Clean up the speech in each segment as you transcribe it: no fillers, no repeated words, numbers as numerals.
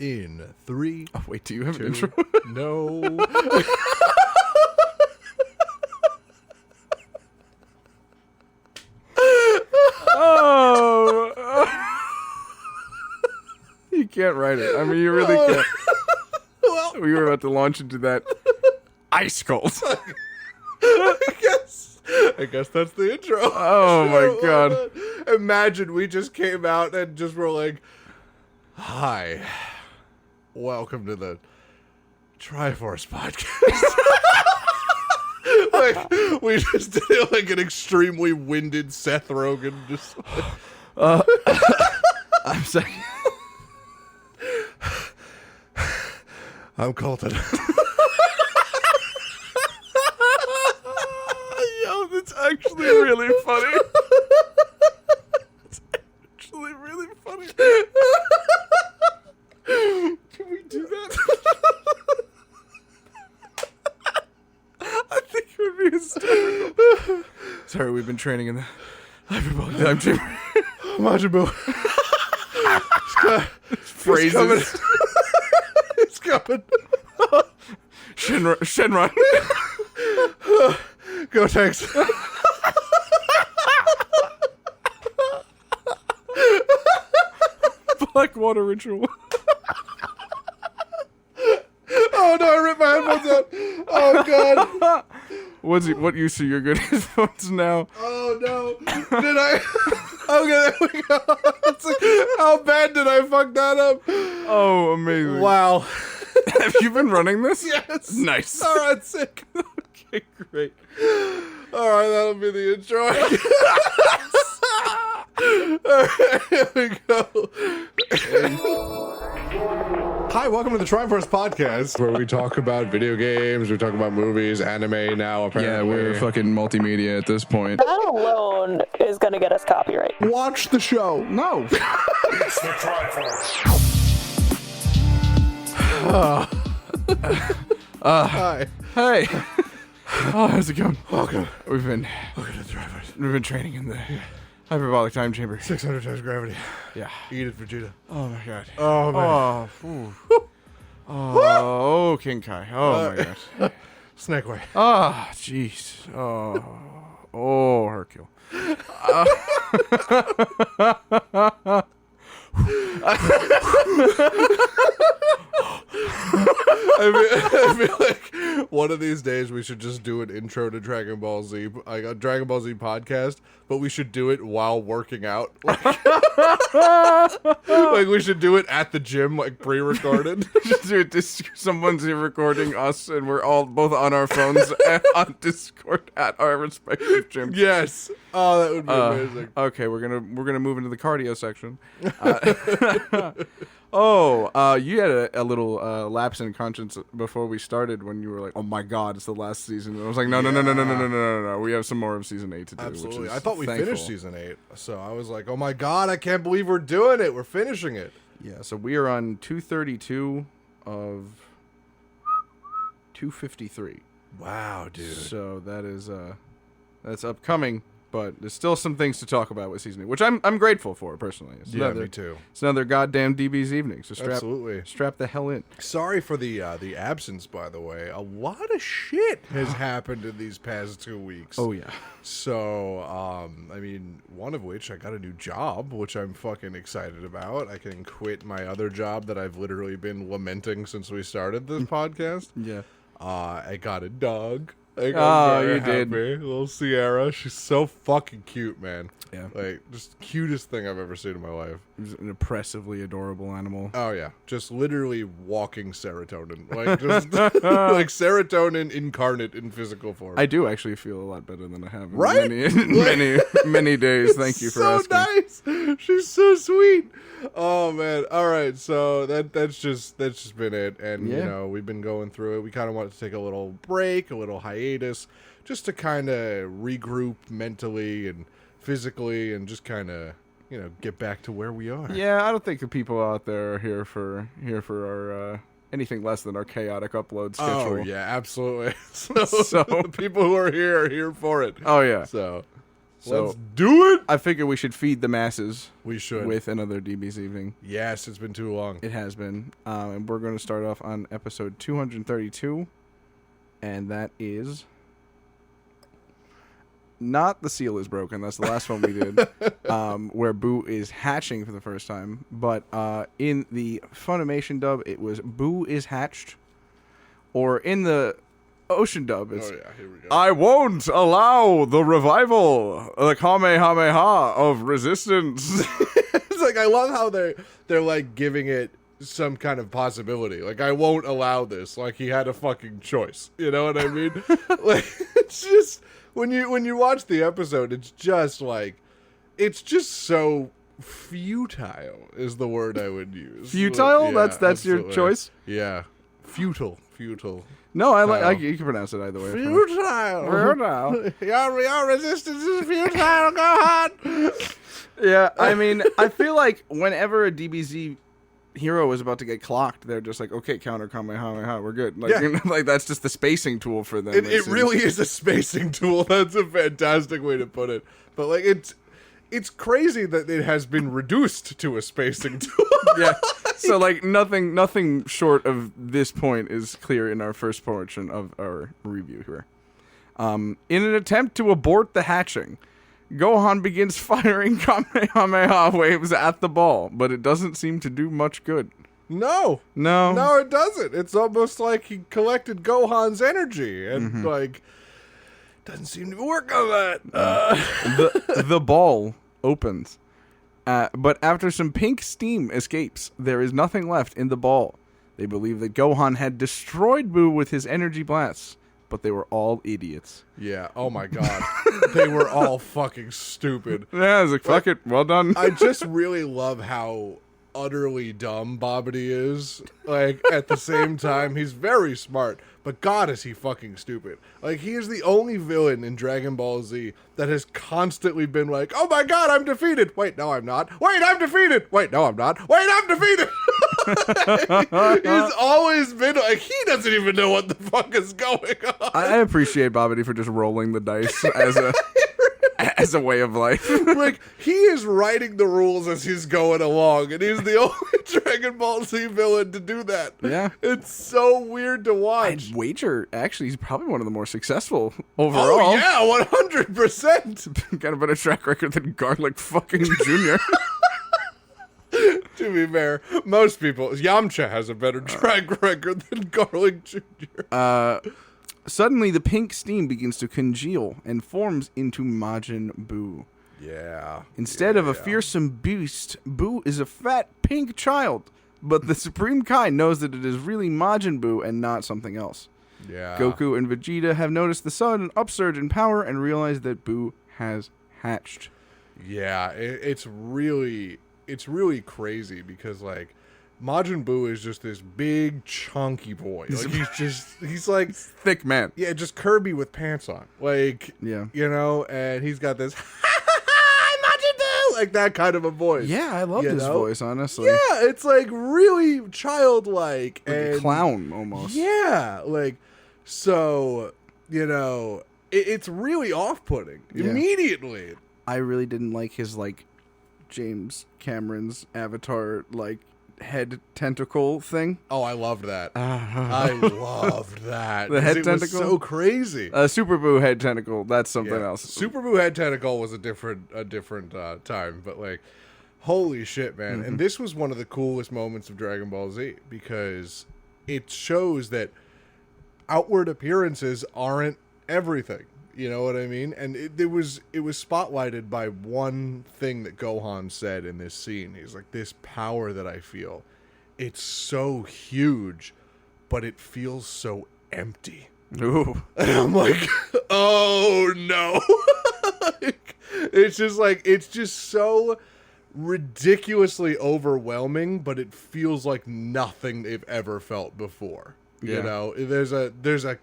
In 3. Oh, wait, do you have an intro? No. You can't write it. I mean, you really can't. Well, We were about to launch into that ice cold. I guess that's the intro. Oh, my God. Imagine we just came out and just were like, hi, welcome to the Triforce podcast. Like, we just did like an extremely winded Seth Rogen. Just I'm sorry. I'm Colton. Yo, that's actually really funny. It's actually really funny. Can we do that? I think it would be hysterical. Sorry, we've been training in the hyperbolic time chamber. Majin Buu. Phrases. It's coming. Shenron. Go Tanks. Blackwater ritual. Oh no, I ripped my headphones out. Oh god. What use of your good headphones now? Oh no. Did I? Okay, there we go. It's like, how bad did I fuck that up? Oh, amazing. Wow. Have you been running this? Yes. Nice. All right, sick. Okay, great. All right, that'll be the intro. All right, here we go. Hi, welcome to the Triforce podcast, where we talk about video games, we talk about movies, anime now, apparently. Yeah, we're fucking multimedia at this point. That alone is going to get us copyright. Watch the show. No. It's the Triforce. Hi. Hey. Oh, how's it going? Welcome. We've been Welcome to the Triforce. training in the hyperbolic time chamber. 600 times gravity. Yeah. Eat it, Vegeta. Oh my god. Oh, man. Oh, King Kai. Oh my gosh. Snake way. Oh, jeez. Oh, Hercule. I feel like one of these days we should just do an intro to Dragon Ball Z, like a Dragon Ball Z podcast, but we should do it while working out. Like we should do it at the gym, like pre-recorded. Dude, someone's here recording us, and we're all both on our phones on Discord at our respective gyms. Yes. Oh, that would be amazing. Okay, we're gonna move into the cardio section. You had a little lapse in conscience before we started when you were like, "Oh my God, it's the last season." And I was like, "No, no. We have some more of season 8 to do." Absolutely. Which is I thought we thankful. finished season 8, so I was like, "Oh my God, I can't believe we're doing it. We're finishing it." Yeah. So we are on 232 of 253. Wow, dude. So that is that's upcoming. But there's still some things to talk about with season 8, which I'm grateful for personally. It's Me too. It's another goddamn DB's evening. So Absolutely. strap the hell in. Sorry for the absence, by the way. A lot of shit has happened in these past 2 weeks. Oh yeah. So, I mean, one of which I got a new job, which I'm fucking excited about. I can quit my other job that I've literally been lamenting since we started this podcast. Yeah. I got a dog. Like, Oh, very you did. happy. Little Sierra. She's so fucking cute, man. Yeah. Like, just cutest thing I've ever seen in my life. He's an oppressively adorable animal. Oh, yeah. Just literally walking serotonin. Like, just like serotonin incarnate in physical form. I do actually feel a lot better than I have in Right? many days. Thank you for asking. So nice. She's so sweet. Oh man. All right. So that's just been it. And you Yeah. know, we've been going through it. We kind of wanted to take a little break, a little hiatus, just to kind of regroup mentally and physically, and just kind of, you know, get back to where we are. Yeah, I don't think the people out there are here for our anything less than our chaotic upload schedule. Oh yeah, absolutely. So- the people who are here for it. Oh yeah. So So let's do it. I figure we should feed the masses. We should. With another DB's evening. Yes, it's been too long. It has been. And we're going to start off on episode 232. And that is... Not The Seal is Broken. That's the last one we did. Where Boo is hatching for the first time. But in the Funimation dub, it was Boo is hatched. Or in the Ocean dub, it's... Oh, yeah, here we go. I won't allow the revival, the Kamehameha of resistance. It's like, I love how they're like giving it some kind of possibility. Like, I won't allow this. Like, he had a fucking choice. You know what I mean? Like, it's just... When you watch the episode, it's just like, it's just so futile is the word I would use. Futile? Yeah, that's your choice? Yeah. Futile. No, you can pronounce it either way. Futile. Your resistance is futile. Go on. Yeah, I mean, I feel like whenever a DBZ hero is about to get clocked, they're just like, okay, counter Kamehameha, we're good. Like, Yeah. Like that's just the spacing tool for them. It really is a spacing tool. That's a fantastic way to put it. But like, it's crazy that it has been reduced to a spacing tool. Yeah. So like nothing short of this point is clear in our first portion of our review here. In an attempt to abort the hatching, Gohan begins firing Kamehameha waves at the ball, but it doesn't seem to do much good. No, it doesn't. It's almost like he collected Gohan's energy and like doesn't seem to work on that. The ball opens, but after some pink steam escapes, there is nothing left in the ball. They believe that Gohan had destroyed Buu with his energy blasts, but they were all idiots. Yeah. Oh my god, they were all fucking stupid. Yeah, I was like, fuck it, well done. I just really love how utterly dumb Bobbity is. Like, at the same time, he's very smart, but god is he fucking stupid. Like, he is the only villain in Dragon Ball Z that has constantly been like, oh my god, I'm defeated. Wait, no, I'm not. Wait, I'm defeated. Wait, no, I'm not. Wait, I'm defeated. He's always been like, he doesn't even know what the fuck is going on. I appreciate Bobbity for just rolling the dice as a way of life. Like, he is writing the rules as he's going along, and he's the only Dragon Ball Z villain to do that. Yeah. It's so weird to watch. I'd wager, actually, he's probably one of the more successful overall. Oh, yeah, 100%. Got a better track record than Garlic fucking Jr. To be fair, most people, Yamcha has a better track record than Garlic Jr. Suddenly, the pink steam begins to congeal and forms into Majin Buu. Yeah. Instead of a fearsome beast, Buu is a fat pink child. But the Supreme Kai knows that it is really Majin Buu and not something else. Yeah. Goku and Vegeta have noticed the sudden upsurge in power and realize that Buu has hatched. Yeah, it's really crazy because, like, Majin Buu is just this big, chunky boy. Like, he's like... Thick man. Yeah, just Kirby with pants on. Like, Yeah. You know, and he's got this, Majin Buu! Like, that kind of a voice. Yeah, I love his voice, honestly. Yeah, it's, like, really childlike. Like and a clown, almost. Yeah, like, so, you know, it's really off-putting. Yeah. Immediately. I really didn't like his, like, James Cameron's Avatar, like, head tentacle thing. Oh, I loved that. I loved that. The head 'cause tentacle? was so crazy. Super Buu head tentacle, that's something else. Super Buu head tentacle was a different time, but like, holy shit, man! And this was one of the coolest moments of Dragon Ball Z because it shows that outward appearances aren't everything. You know what I mean? And it was spotlighted by one thing that Gohan said in this scene. He's like, this power that I feel, it's so huge, but it feels so empty. Ooh. And I'm like, oh no. It's just so ridiculously overwhelming, but it feels like nothing they've ever felt before. Yeah. You know, there's a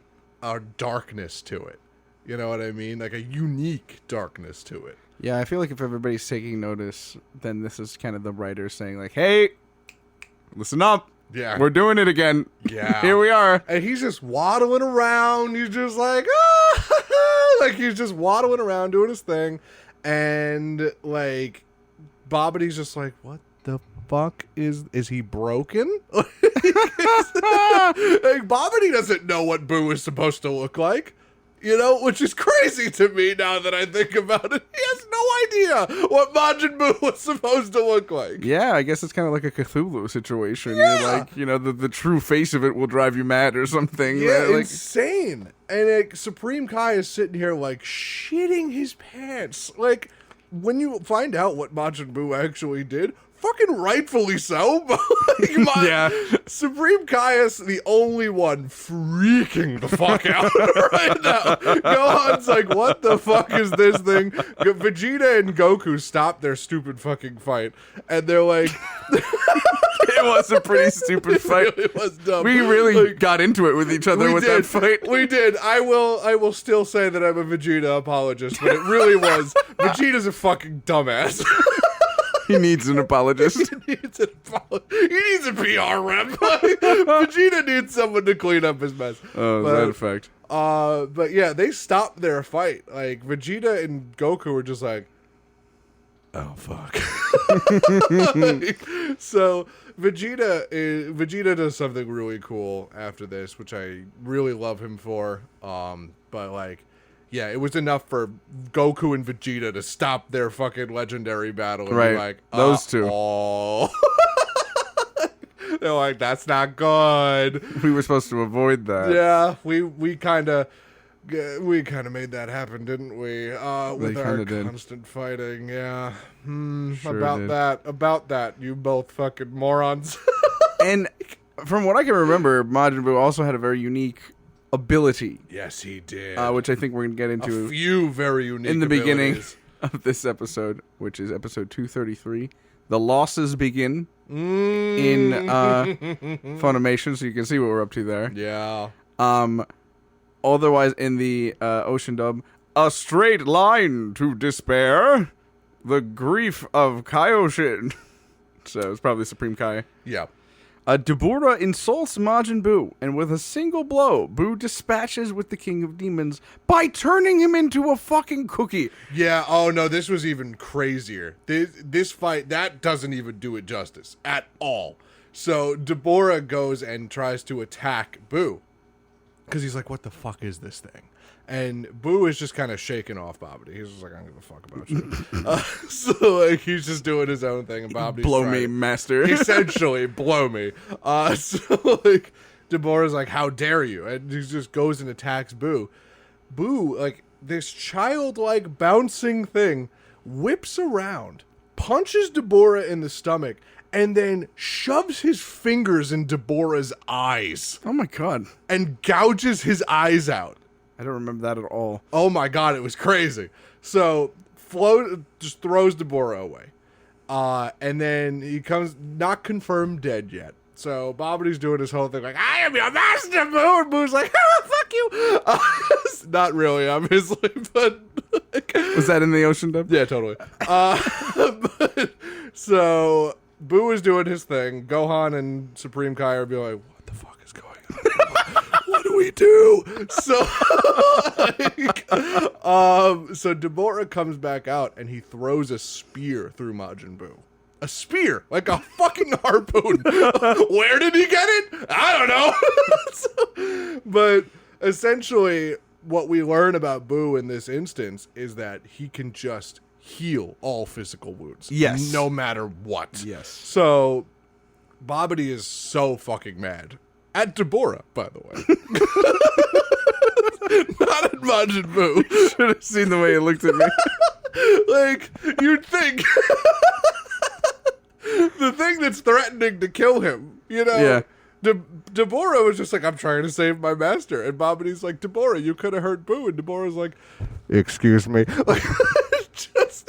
darkness to it. You know what I mean? Like a unique darkness to it. Yeah, I feel like if everybody's taking notice, then this is kind of the writer saying like, hey, listen up. Yeah. We're doing it again. Yeah. Here we are. And he's just waddling around. He's just like, like he's just waddling around doing his thing. And, like, Bobity's just like, what the fuck is he broken? Like, Bobbity doesn't know what Boo is supposed to look like. You know, which is crazy to me now that I think about it. He has no idea what Majin Buu was supposed to look like. Yeah, I guess it's kind of like a Cthulhu situation. Yeah. You're like, you know, the true face of it will drive you mad or something. Yeah, Like, insane. And Supreme Kai is sitting here, like, shitting his pants. Like, when you find out what Majin Buu actually did, fucking rightfully so. But like, yeah. Supreme Caius, the only one freaking the fuck out right now. Gohan's like, what the fuck is this thing? Vegeta and Goku stop their stupid fucking fight, and they're like, It was a pretty stupid fight. It was dumb. We really got into it with each other with that fight. We did. I will still say that I'm a Vegeta apologist, but it really was. Vegeta's a fucking dumbass. He needs an apologist. He needs a PR rep. Vegeta needs someone to clean up his mess. Oh, is that a fact? But yeah, they stopped their fight. Like, Vegeta and Goku were just like, oh fuck. So Vegeta does something really cool after this, which I really love him for. But like, yeah, it was enough for Goku and Vegeta to stop their fucking legendary battle and right. be like, those two. Oh. They're like, that's not good. We were supposed to avoid that. Yeah, we kind of made that happen, didn't we? With our constant fighting. Yeah. Sure About that, you both fucking morons. And from what I can remember, Majin Buu also had a very unique ability. Yes, he did. Which I think we're going to get into a few very unique in the abilities. beginning of this episode, which is episode 233. The losses begin in Funimation, so you can see what we're up to there. Yeah. Otherwise, in the Ocean dub, a straight line to despair, the grief of Kaioshin. So it's probably Supreme Kai. Yeah. Dabura insults Majin Buu, and with a single blow, Buu dispatches with the King of Demons by turning him into a fucking cookie. Yeah, oh no, this was even crazier. This fight, that doesn't even do it justice at all. So Dabura goes and tries to attack Buu, because he's like, what the fuck is this thing? And Buu is just kind of shaking off Bobbity. He's just like, I don't give a fuck about you. So, like, he's just doing his own thing, and Bobbity's blow me, master. Essentially, blow me. So, like, Dabura's like, how dare you? And he just goes and attacks Buu. Buu, like, this childlike bouncing thing, whips around, punches Dabura in the stomach, and then shoves his fingers in Dabura's eyes. Oh my god. And gouges his eyes out. I don't remember that at all. Oh my god, it was crazy. So, Flo just throws Dabura away. And then he comes, not confirmed dead yet. So, Bobbity's doing his whole thing like, I am your master, Buu! And Boo's like, fuck you! Not really, obviously, but... Was that in the Ocean dub? Yeah, totally. So, Buu is doing his thing. Gohan and Supreme Kai are being like, what the fuck is going on? What do we do? So, so Dabura comes back out and he throws a spear through Majin Buu. A spear, like a fucking harpoon. Where did he get it? I don't know. But essentially, what we learn about Buu in this instance is that he can just heal all physical wounds. Yes. No matter what. Yes. So, Bobbity is so fucking mad. At Dabura, by the way. Not at Majin Buu. Should have seen the way he looked at me. Like, you'd think the thing that's threatening to kill him, you know? Yeah. Dabura was just like, I'm trying to save my master. And Bobbity's like, Dabura, you could have hurt Buu. And Dabura's like, excuse me. Like,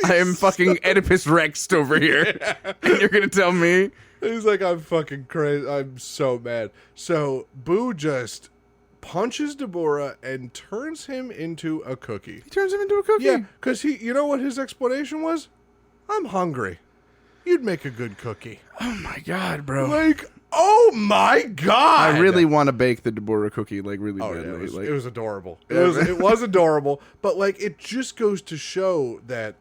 I am fucking Oedipus Rexed over here. Yeah. And you're going to tell me? He's like, I'm fucking crazy. I'm so mad. So Buu just punches Dabura and turns him into a cookie. He turns him into a cookie? Yeah, because you know what his explanation was? I'm hungry. You'd make a good cookie. Oh my god, bro. Like, oh my god. I really want to bake the Dabura cookie, like, really badly. Yeah, it was adorable. It was adorable. But, like, it just goes to show that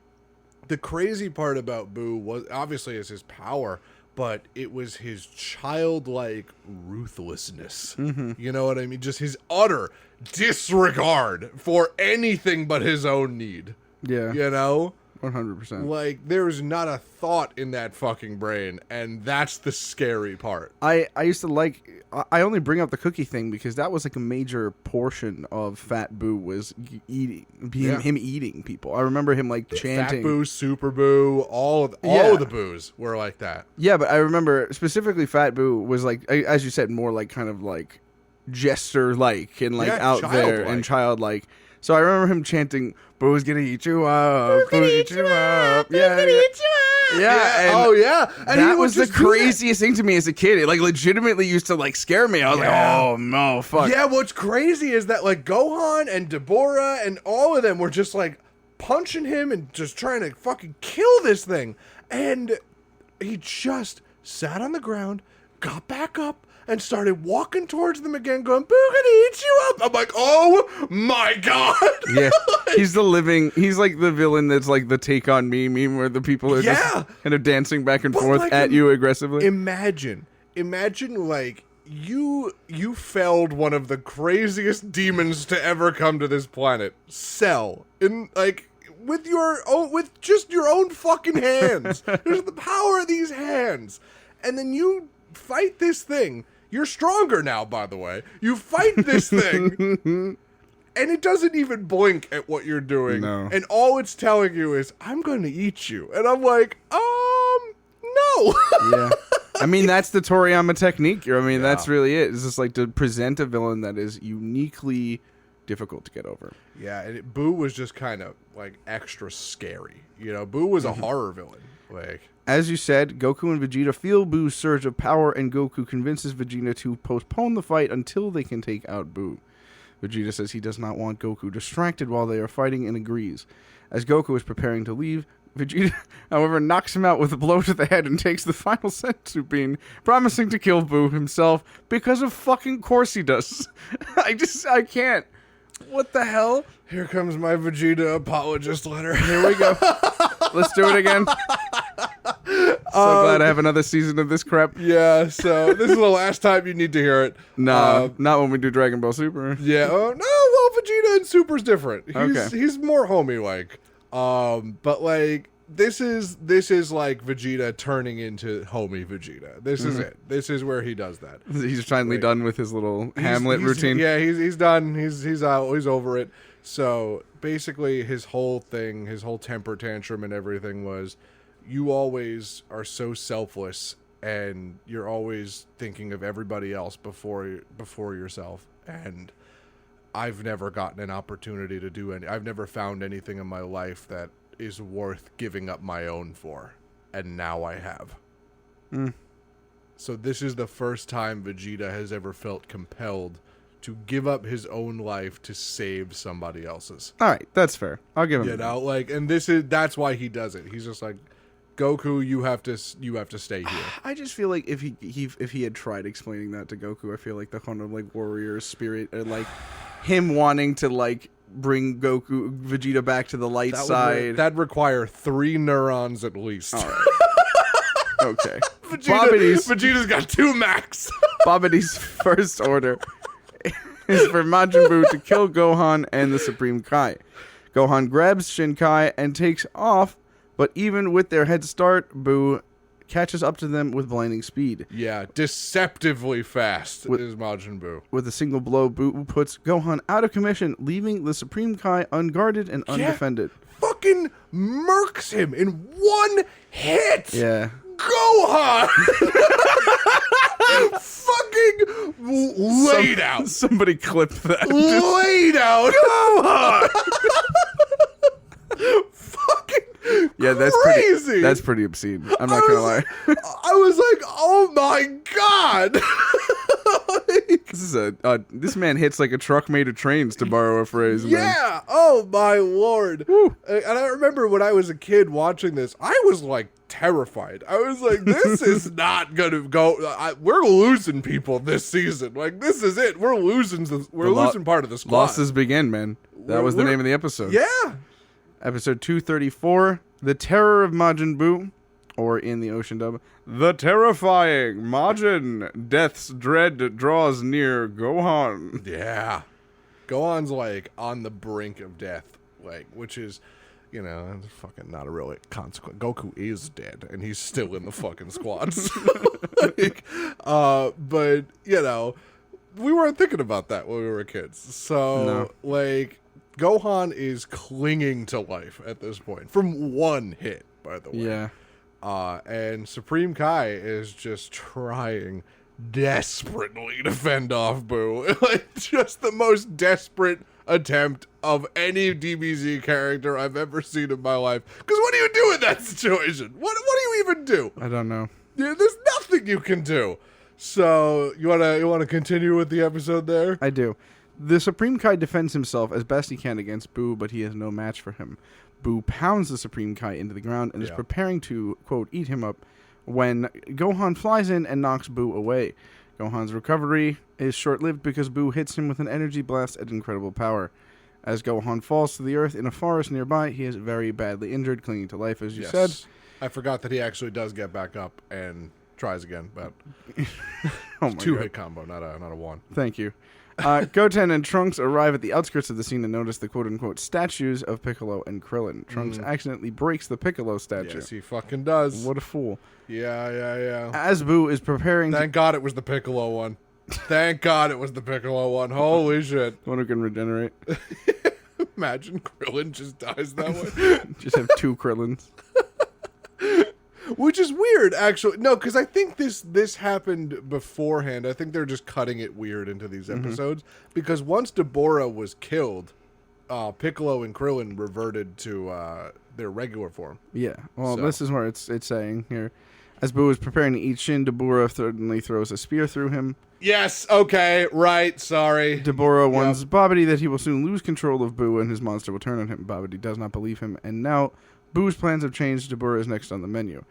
the crazy part about Buu was obviously is his power, but it was his childlike ruthlessness. You know what I mean? Just his utter disregard for anything but his own need. Yeah. You know? 100%. Like, there's not a thought in that fucking brain, and that's the scary part. I used to like... I only bring up the cookie thing because that was like a major portion of Fat Buu was eating, him eating people. I remember him like chanting. Fat Buu, Super Buu, all of the Boos were like that. Yeah, but I remember specifically Fat Buu was like, as you said, more like kind of like jester-like and like out there and childlike. So I remember him chanting, "Boo's gonna eat you up, Boo's gonna eat you up, Boo's gonna eat you up." Yeah. Oh yeah. And that was the craziest thing to me as a kid. It like legitimately used to like scare me. I was like, oh no, fuck. Yeah, what's crazy is that like Gohan and Deborah and all of them were just like punching him and just trying to fucking kill this thing. And he just sat on the ground, got back up, and started walking towards them again, going, "Boo gonna eat you up." I'm like, oh my god. Yeah, he's like the villain that's like the Take On Me meme where the people are just kind of dancing back and forth like, at you aggressively. Imagine like you felled one of the craziest demons to ever come to this planet, Cell, in like with just your own fucking hands. There's the power of these hands, and then you fight this thing. You're stronger now, by the way. You fight this thing, and it doesn't even blink at what you're doing. No. And all it's telling you is, "I'm going to eat you." And I'm like, no. Yeah. I mean, that's the Toriyama technique. I mean, that's really it. It's just like to present a villain that is uniquely difficult to get over. Yeah, and Buu was just kind of like extra scary. You know, Buu was a horror villain. Like, as you said, Goku and Vegeta feel Buu's surge of power, and Goku convinces Vegeta to postpone the fight until they can take out Buu. Vegeta says he does not want Goku distracted while they are fighting and agrees. As Goku is preparing to leave, Vegeta, however, knocks him out with a blow to the head and takes the final senzu bean, promising to kill Buu himself because of fucking course he does. I can't. What the hell? here comes my Vegeta apologist letter. Here we go. Let's do it again. So glad I have another season of this crap. Yeah, so this is the last time you need to hear it. No, not when we do Dragon Ball Super. Yeah, no, well, Vegeta and Super's different. He's more homie-like. But like this is like Vegeta turning into homie Vegeta. This is it. This is where he does that. He's finally done with his little Hamlet routine. Yeah, he's done. He's out. He's over it. So basically, his whole thing, his whole temper tantrum and everything was, you always are so selfless, and you're always thinking of everybody else before yourself. And I've never gotten an opportunity to do any. I've never found anything in my life that is worth giving up my own for, and now I have. So this is the first time Vegeta has ever felt compelled to give up his own life to save somebody else's. All right, that's fair. I'll give him. You know, like, and that's why he does it. He's just like, Goku, you have to stay here. I just feel like if he had tried explaining that to Goku, I feel like the kind of like warrior spirit, or like him wanting to like bring Vegeta back to the light side. That'd require 3 neurons at least. All right. Okay. Vegeta's got 2 max. Babidi's first order is for Majin Buu to kill Gohan and the Supreme Kai. Gohan grabs Shinkai and takes off, but even with their head start, Buu catches up to them with blinding speed. Yeah, deceptively fast is Majin Buu. With a single blow, Buu puts Gohan out of commission, leaving the Supreme Kai unguarded and undefended. Fucking murks him in 1 hit! Yeah. Gohan! Fucking laid out. Somebody clip that. Laid out. Gohan! Fucking yeah, that's crazy. That's pretty obscene. I'm not gonna lie. I was like, oh my god! This man hits like a truck made of trains, to borrow a phrase. Yeah. Man. Oh my lord. Woo. And I remember when I was a kid watching this, I was like terrified. I was like, this is not gonna go. We're losing people this season. Like, this is it. We're losing. We're losing part of the squad. Losses begin, man. That was the name of the episode. Yeah. Episode 234, The Terror of Majin Buu, or in the ocean dub, The Terrifying Majin, Death's Dread Draws Near Gohan. Yeah. Gohan's like on the brink of death, like, which is, you know, fucking not a real consequence. Goku is dead, and he's still in the fucking squad. So, like, but, you know, we weren't thinking about that when we were kids. So, like, Gohan is clinging to life at this point from one hit, by the way. Yeah. And Supreme Kai is just trying desperately to fend off Buu. Like, just the most desperate attempt of any DBZ character I've ever seen in my life. Because what do you do in that situation? What do you even do? I don't know. Yeah, there's nothing you can do. So, you wanna continue with the episode there? I do. The Supreme Kai defends himself as best he can against Buu, but he has no match for him. Buu pounds the Supreme Kai into the ground and is preparing to, quote, eat him up when Gohan flies in and knocks Buu away. Gohan's recovery is short-lived because Buu hits him with an energy blast at incredible power. As Gohan falls to the earth in a forest nearby, he is very badly injured, clinging to life, as you said. I forgot that he actually does get back up and tries again, but oh my two-hit combo, not a one. Thank you. Goten and Trunks arrive at the outskirts of the scene and notice the quote-unquote statues of Piccolo and Krillin. Trunks accidentally breaks the Piccolo statue. Yes, he fucking does. What a fool. Yeah. As Buu is preparing Thank God it was the Piccolo one. Thank God it was the Piccolo one. Holy shit. One who can regenerate. Imagine Krillin just dies that way. Just have two Krillins. Which is weird, actually. No, because I think this happened beforehand. I think they're just cutting it weird into these episodes. Because once Deborah was killed, Piccolo and Krillin reverted to their regular form. Yeah. Well, this is where it's saying here. As Buu is preparing to eat Shin, Deborah suddenly throws a spear through him. Yes, okay, right, sorry. Deborah warns Babidi that he will soon lose control of Buu and his monster will turn on him. Babidi does not believe him, and now Boo's plans have changed. Deborah is next on the menu.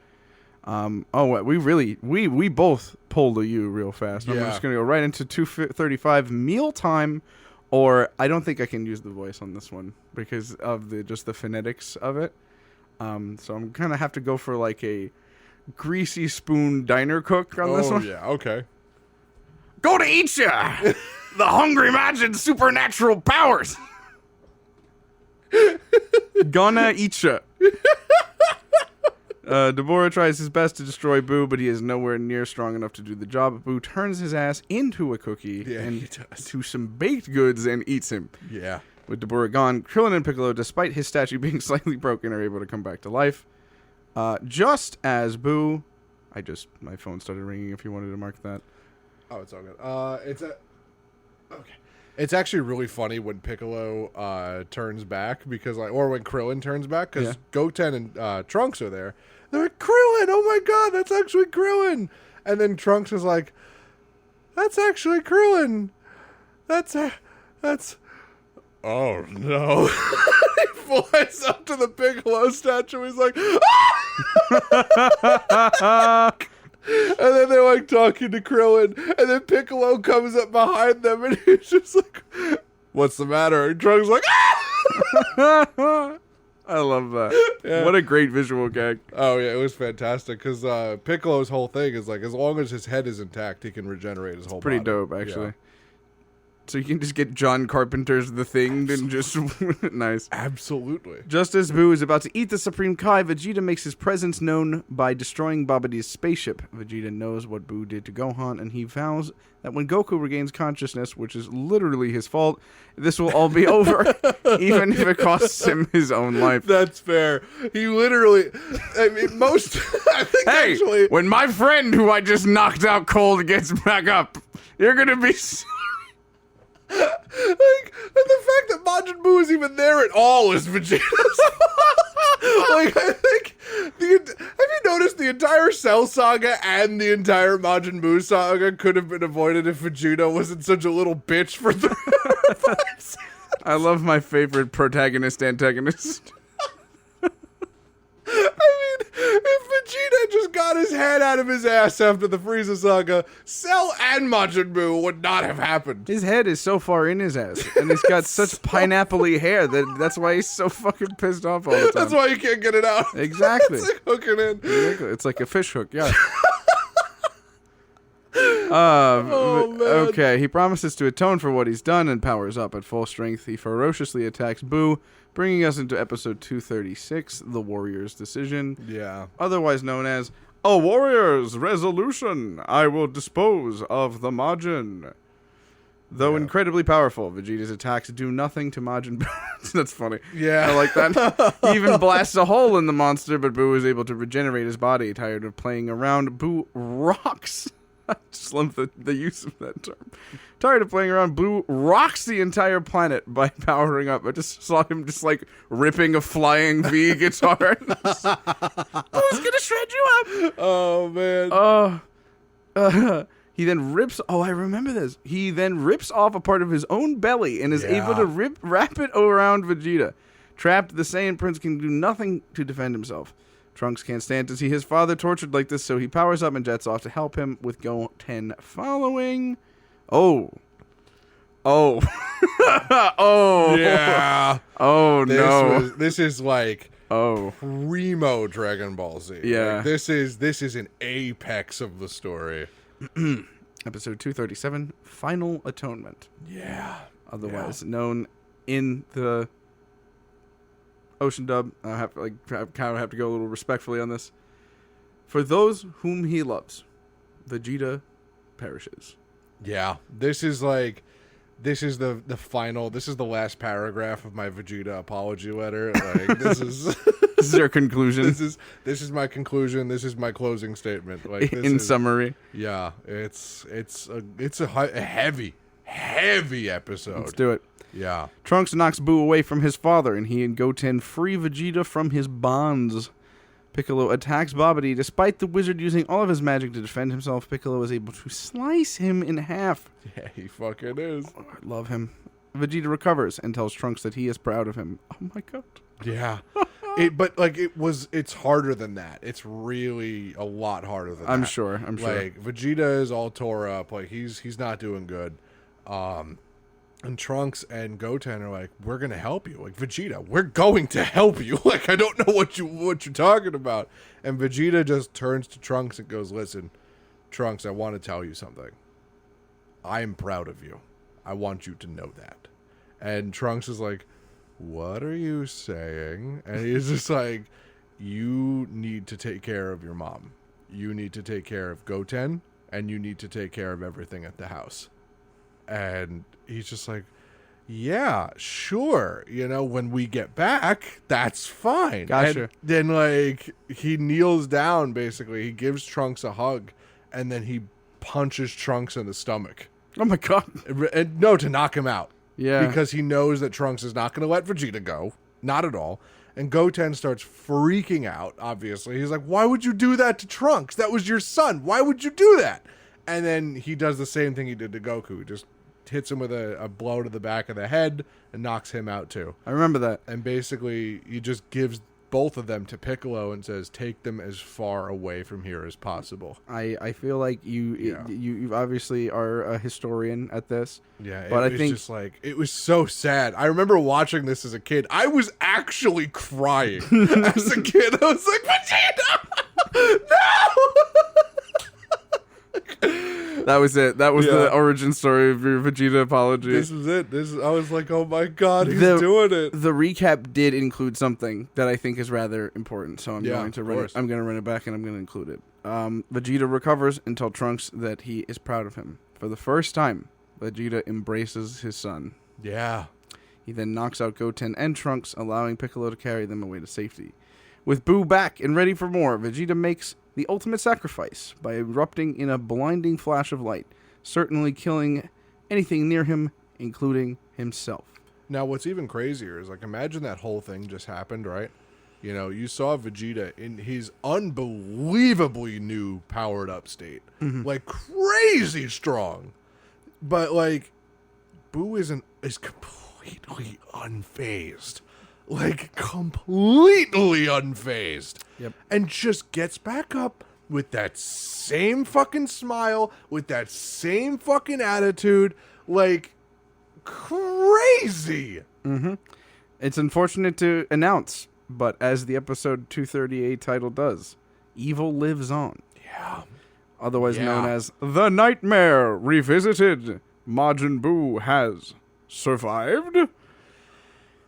We both pulled a U real fast. I'm just going to go right into 235 mealtime, or I don't think I can use the voice on this one because of the phonetics of it. So I'm going to have to go for like a greasy spoon diner cook on this one. Oh, yeah, okay. Go to eat ya! The Hungry Majin's supernatural powers! Gonna eat ya. Deborah tries his best to destroy Buu, but he is nowhere near strong enough to do the job. Buu turns his ass into a cookie to some baked goods and eats him. Yeah. With Deborah gone, Krillin and Piccolo, despite his statue being slightly broken, are able to come back to life. Just as Buu... my phone started ringing if you wanted to mark that. Oh, it's all good. Okay. It's actually really funny when Piccolo turns back or when Krillin turns back because Goten and Trunks are there. They're like, Krillin! Oh my god, that's actually Krillin! And then Trunks is like, that's actually Krillin! That's... Oh no. He flies up to the Piccolo statue. He's like, ah! And then they're like talking to Krillin, and then Piccolo comes up behind them, and he's just like, "What's the matter?" And Trunks like, "Ah!" I love that. Yeah. What a great visual gag. Oh yeah, it was fantastic because Piccolo's whole thing is like, as long as his head is intact, he can regenerate his whole body. Pretty dope, actually. Yeah. So you can just get John Carpenter's The Thing and just... Nice. Absolutely. Just as Buu is about to eat the Supreme Kai, Vegeta makes his presence known by destroying Babidi's spaceship. Vegeta knows what Buu did to Gohan, and he vows that when Goku regains consciousness, which is literally his fault, this will all be over, even if it costs him his own life. That's fair. He literally... I mean, I think actually... when my friend who I just knocked out cold gets back up, you're gonna be... Like, and the fact that Majin Buu is even there at all is Vegeta's like, I think have you noticed the entire Cell saga and the entire Majin Buu saga could have been avoided if Vegeta wasn't such a little bitch for 3 or 5 seasons? I love my favorite protagonist antagonist. I mean, if Vegeta just got his head out of his ass after the Frieza saga. Cell and Majin Buu would not have happened. His head is so far in his ass, and he's got such pineapple-y hair that's why he's so fucking pissed off all the time. That's why you can't get it out. Exactly. It's like hooking in. Exactly. It's like a fish hook, yeah. Man. Okay, he promises to atone for what he's done and powers up at full strength. He ferociously attacks Buu, bringing us into episode 236, The Warrior's Decision. Yeah. Otherwise known as A Warrior's Resolution. I will dispose of the Majin. Though incredibly powerful, Vegeta's attacks do nothing to Majin Buu. That's funny. Yeah. I like that. He even blasts a hole in the monster, but Buu is able to regenerate his body. Tired of playing around, Buu rocks. I just love the use of that term. Tired of playing around, Buu rocks the entire planet by powering up. I just saw him just like ripping a flying V guitar. Boo's gonna shred you up. Oh, man. He then rips. Oh, I remember this. He then rips off a part of his own belly and is able to wrap it around Vegeta. Trapped, the Saiyan Prince can do nothing to defend himself. Trunks can't stand to see his father tortured like this, so he powers up and jets off to help him, with Goten following. Oh. Oh. Yeah. Oh, no. This is like Oh. primo Dragon Ball Z. Yeah. Like, this is an apex of the story. Episode 237, Final Atonement. Yeah. Otherwise known in the Ocean dub. I have to have to go a little respectfully on this. For those whom he loves, Vegeta perishes. Yeah. This is the final. This is the last paragraph of my Vegeta apology letter. Like, this is This is our conclusion. This is my conclusion. This is my closing statement. Like, in summary. Yeah, it's a heavy episode. Let's do it. Yeah. Trunks knocks Buu away from his father, and he and Goten free Vegeta from his bonds. Piccolo attacks Babidi. Despite the wizard using all of his magic to defend himself, Piccolo is able to slice him in half. Yeah, he fucking is. Oh, I love him. Vegeta recovers and tells Trunks that he is proud of him. Oh my god. Yeah. It's harder than that. It's really a lot harder than that. I'm sure. Like, Vegeta is all tore up. Like, he's not doing good. And Trunks and Goten are like, we're gonna help you. Like, Vegeta, we're going to help you. Like, I don't know what you're talking about. And Vegeta just turns to Trunks and goes, listen, Trunks, I want to tell you something. I am proud of you. I want you to know that. And Trunks is like, what are you saying? And he's just like, you need to take care of your mom. You need to take care of Goten, and you need to take care of everything at the house. And he's just like, yeah, sure. You know, when we get back, that's fine. Gotcha. And then, like, he kneels down, basically. He gives Trunks a hug, and then he punches Trunks in the stomach. Oh my god. And no, to knock him out. Yeah. Because he knows that Trunks is not going to let Vegeta go. Not at all. And Goten starts freaking out, obviously. He's like, why would you do that to Trunks? That was your son. Why would you do that? And then he does the same thing he did to Goku. He just hits him with a blow to the back of the head and knocks him out too. I remember that. And basically, he just gives both of them to Piccolo and says, take them as far away from here as possible. I feel like you obviously are a historian at this. Yeah, but I think just like, it was so sad. I remember watching this as a kid. I was actually crying as a kid. I was like, Vegeta! No! That was it. That was the origin story of your Vegeta apology. This was it. I was like, oh my god, he's doing it. The recap did include something that I think is rather important, so I'm going to run it back and I'm going to include it. Vegeta recovers and tells Trunks that he is proud of him. For the first time, Vegeta embraces his son. Yeah. He then knocks out Goten and Trunks, allowing Piccolo to carry them away to safety. With Buu back and ready for more, Vegeta makes the ultimate sacrifice by erupting in a blinding flash of light, certainly killing anything near him, including himself. Now, what's even crazier is, like, imagine that whole thing just happened, right? You know, you saw Vegeta in his unbelievably new powered-up state. Mm-hmm. Like, crazy strong. But, like, Buu is completely unfazed. like completely unfazed. Yep. And just gets back up with that same fucking smile, with that same fucking attitude, like crazy. It's unfortunate to announce, but as the episode 238 title does, evil lives on. Yeah. Otherwise known as The Nightmare Revisited. Majin Buu has survived.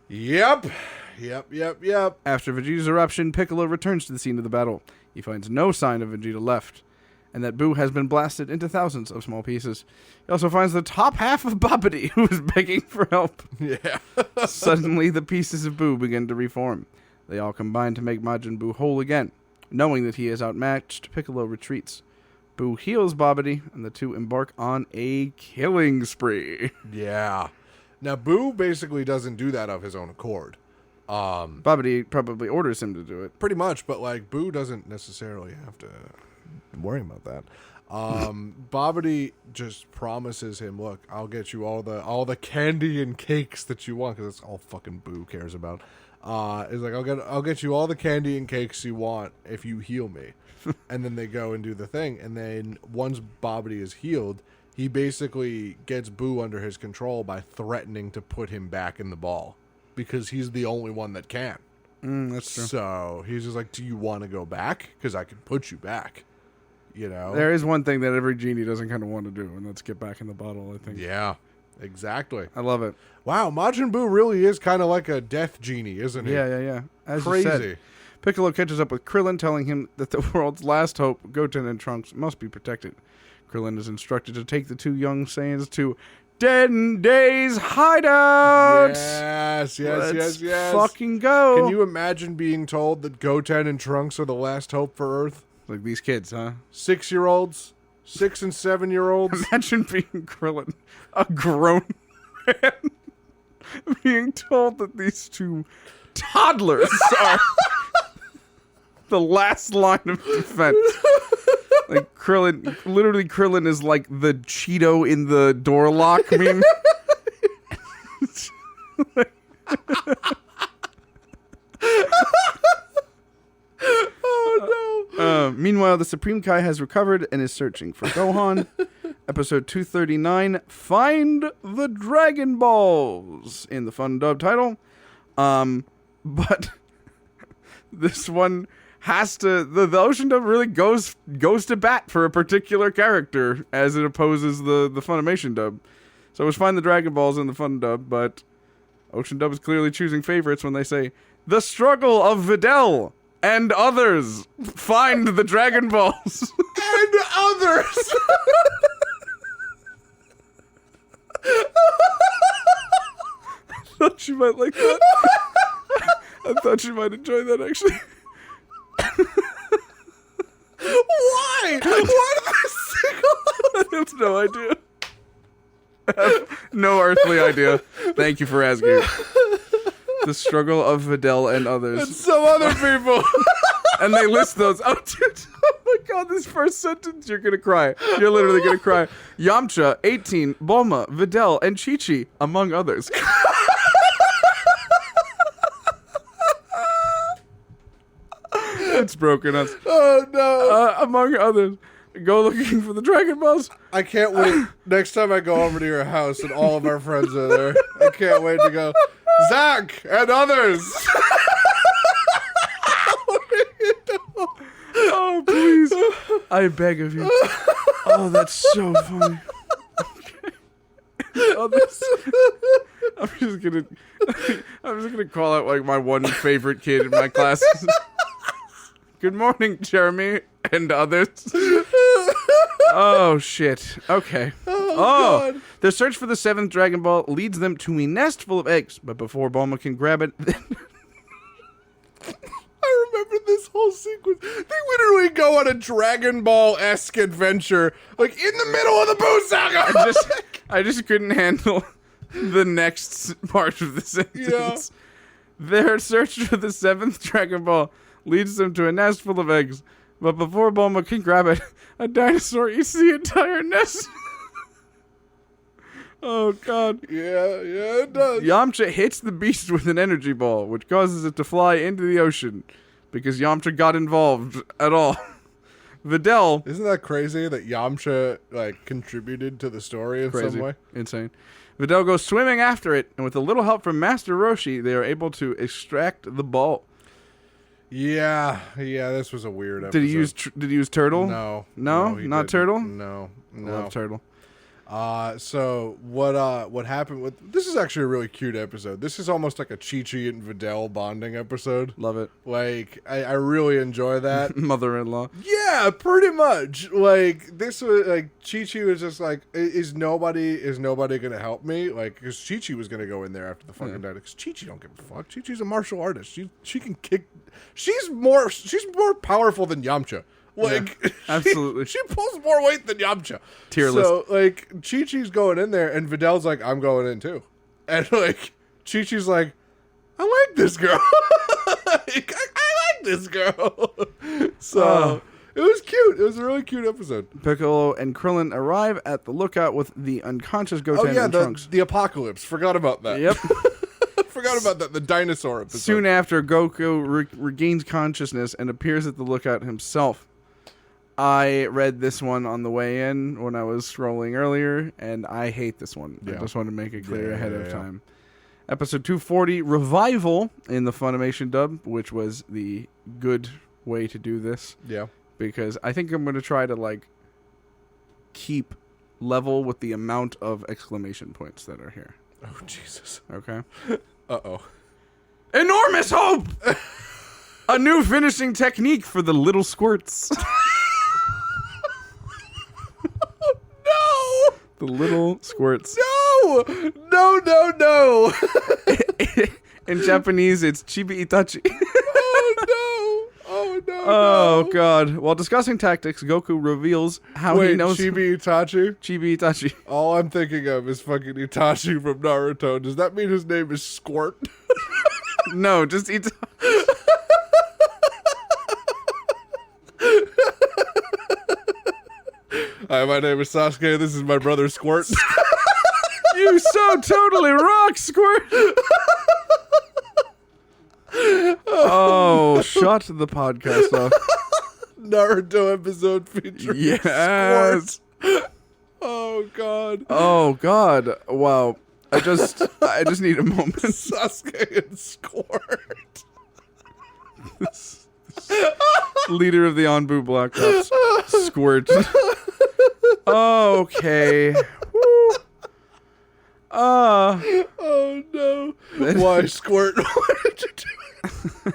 Yep. After Vegeta's eruption, Piccolo returns to the scene of the battle. He finds no sign of Vegeta left, and that Buu has been blasted into thousands of small pieces. He also finds the top half of Babidi, who is begging for help. Yeah. Suddenly, the pieces of Buu begin to reform. They all combine to make Majin Buu whole again. Knowing that he is outmatched, Piccolo retreats. Buu heals Babidi, and the two embark on a killing spree. Yeah. Now, Boo basically doesn't do that of his own accord. Babidi probably orders him to do it. Pretty much, but like Boo doesn't necessarily have to worry about that. Babidi just promises him, "Look, I'll get you all the candy and cakes that you want," because that's all fucking Boo cares about. Is like, I'll get you all the candy and cakes you want if you heal me. And then they go and do the thing, and then once Babidi is healed, he basically gets Boo under his control by threatening to put him back in the ball. Because he's the only one that can. That's true. So he's just like, "Do you want to go back? Because I can put you back." You know? There is one thing that every genie doesn't kind of want to do, and that's get back in the bottle, I think. Yeah, exactly. I love it. Wow, Majin Buu really is kind of like a death genie, isn't he? Yeah. As Crazy. you said, Piccolo catches up with Krillin, telling him that the world's last hope, Goten and Trunks, must be protected. Krillin is instructed to take the two young Saiyans to 10 Days Hideout! Yes. Let's fucking go! Can you imagine being told that Goten and Trunks are the last hope for Earth? Like these kids, huh? 6-year-olds? 6 and 7-year-olds? Imagine being Krillin, a grown man, being told that these two toddlers are the last line of defense. Like Krillin is like the Cheeto in the door lock meme. Oh no! Meanwhile, the Supreme Kai has recovered and is searching for Gohan. Episode 239, Find the Dragon Balls, in the fun dub title. But this one has to, the Ocean dub really goes to bat for a particular character as it opposes the Funimation dub. So it was Find the Dragon Balls in the fun dub, but Ocean dub is clearly choosing favorites when they say, "The struggle of Videl and others, find the Dragon Balls." And others! I thought you might like that. I thought you might enjoy that, actually. Why? Why did they single I have no idea. I have no earthly idea. Thank you for asking. The struggle of Videl and others. and some other people? And they list those. Oh, dude. Oh, my God. This first sentence, you're going to cry. You're literally going to cry. Yamcha, 18, Bulma, Videl, and Chi-Chi, among others. It's broken us. Oh no! Among others. Go looking for the Dragon Balls. I can't wait. Next time I go over to your house and all of our friends are there, I can't wait to go, "Zach and others." Oh, please. I beg of you. Oh, that's so funny. Okay. Others. I'm just gonna call out like my one favorite kid in my class. Good morning, Jeremy and others. Oh, shit. Okay. Oh, God. their search for the 7th Dragon Ball leads them to a nest full of eggs, but before Bulma can grab it... I remember this whole sequence. They literally go on a Dragon Ball-esque adventure, like in the middle of the Buu saga. I just couldn't handle the next part of the sentence. Their search for the 7th Dragon Ball leads them to a nest full of eggs, but before Bulma can grab it, a dinosaur eats the entire nest. Oh, God. Yeah, it does. Yamcha hits the beast with an energy ball, which causes it to fly into the ocean because Yamcha got involved at all. Videl... Isn't that crazy that Yamcha, contributed to the story in some way? Insane. Videl goes swimming after it, and with a little help from Master Roshi, they are able to extract the ball. Yeah, this was a weird episode. Did he use Turtle? No. No? He Not didn't. Turtle? No. Love Turtle. So what happened with this is actually a really cute episode. This is almost like a Chi-Chi and Videl bonding episode. Love it. I really enjoy that. Mother-in-law. Yeah, pretty much. This was Chi-Chi was just like, is nobody gonna help me? Because Chi-Chi was gonna go in there after the fucking night. Because Chi-Chi don't give a fuck. Chi-Chi's a martial artist. She can kick. She's more powerful than Yamcha. Absolutely. She pulls more weight than Yamcha. Tier So, Chi-Chi's going in there, and Videl's like, I'm going in too. And, Chi-Chi's like, I like this girl. I like this girl. So, it was cute. It was a really cute episode. Piccolo and Krillin arrive at the lookout with the unconscious Goten and Trunks. The apocalypse. Forgot about that. Yep. Forgot about that. The dinosaur episode. Soon after, Goku regains consciousness and appears at the lookout himself. I read this one on the way in when I was scrolling earlier, and I hate this one. Yeah. I just want to make it clear ahead of time. Episode 240, Revival in the Funimation dub, which was the good way to do this. Yeah. Because I think I'm going to try to, keep level with the amount of exclamation points that are here. Oh, Jesus. Okay? Uh-oh. Enormous hope! A new finishing technique for the little squirts. No! The little squirts. No! No! In Japanese, it's Chibi Itachi. Oh, no! Oh, God. While discussing tactics, Goku reveals how he knows... Chibi Itachi? Chibi Itachi. All I'm thinking of is fucking Itachi from Naruto. Does that mean his name is Squirt? No, just Itachi. Hi, my name is Sasuke. This is my brother Squirt. You so totally rock, Squirt. Oh, shut the podcast off. Naruto episode featuring Yes. Squirt. Oh, God. Oh, God. Wow. I just need a moment. Sasuke and Squirt. Leader of the Anbu Black Ops. Squirt. Okay. Woo. Oh, no. Why, Squirt? What did you do?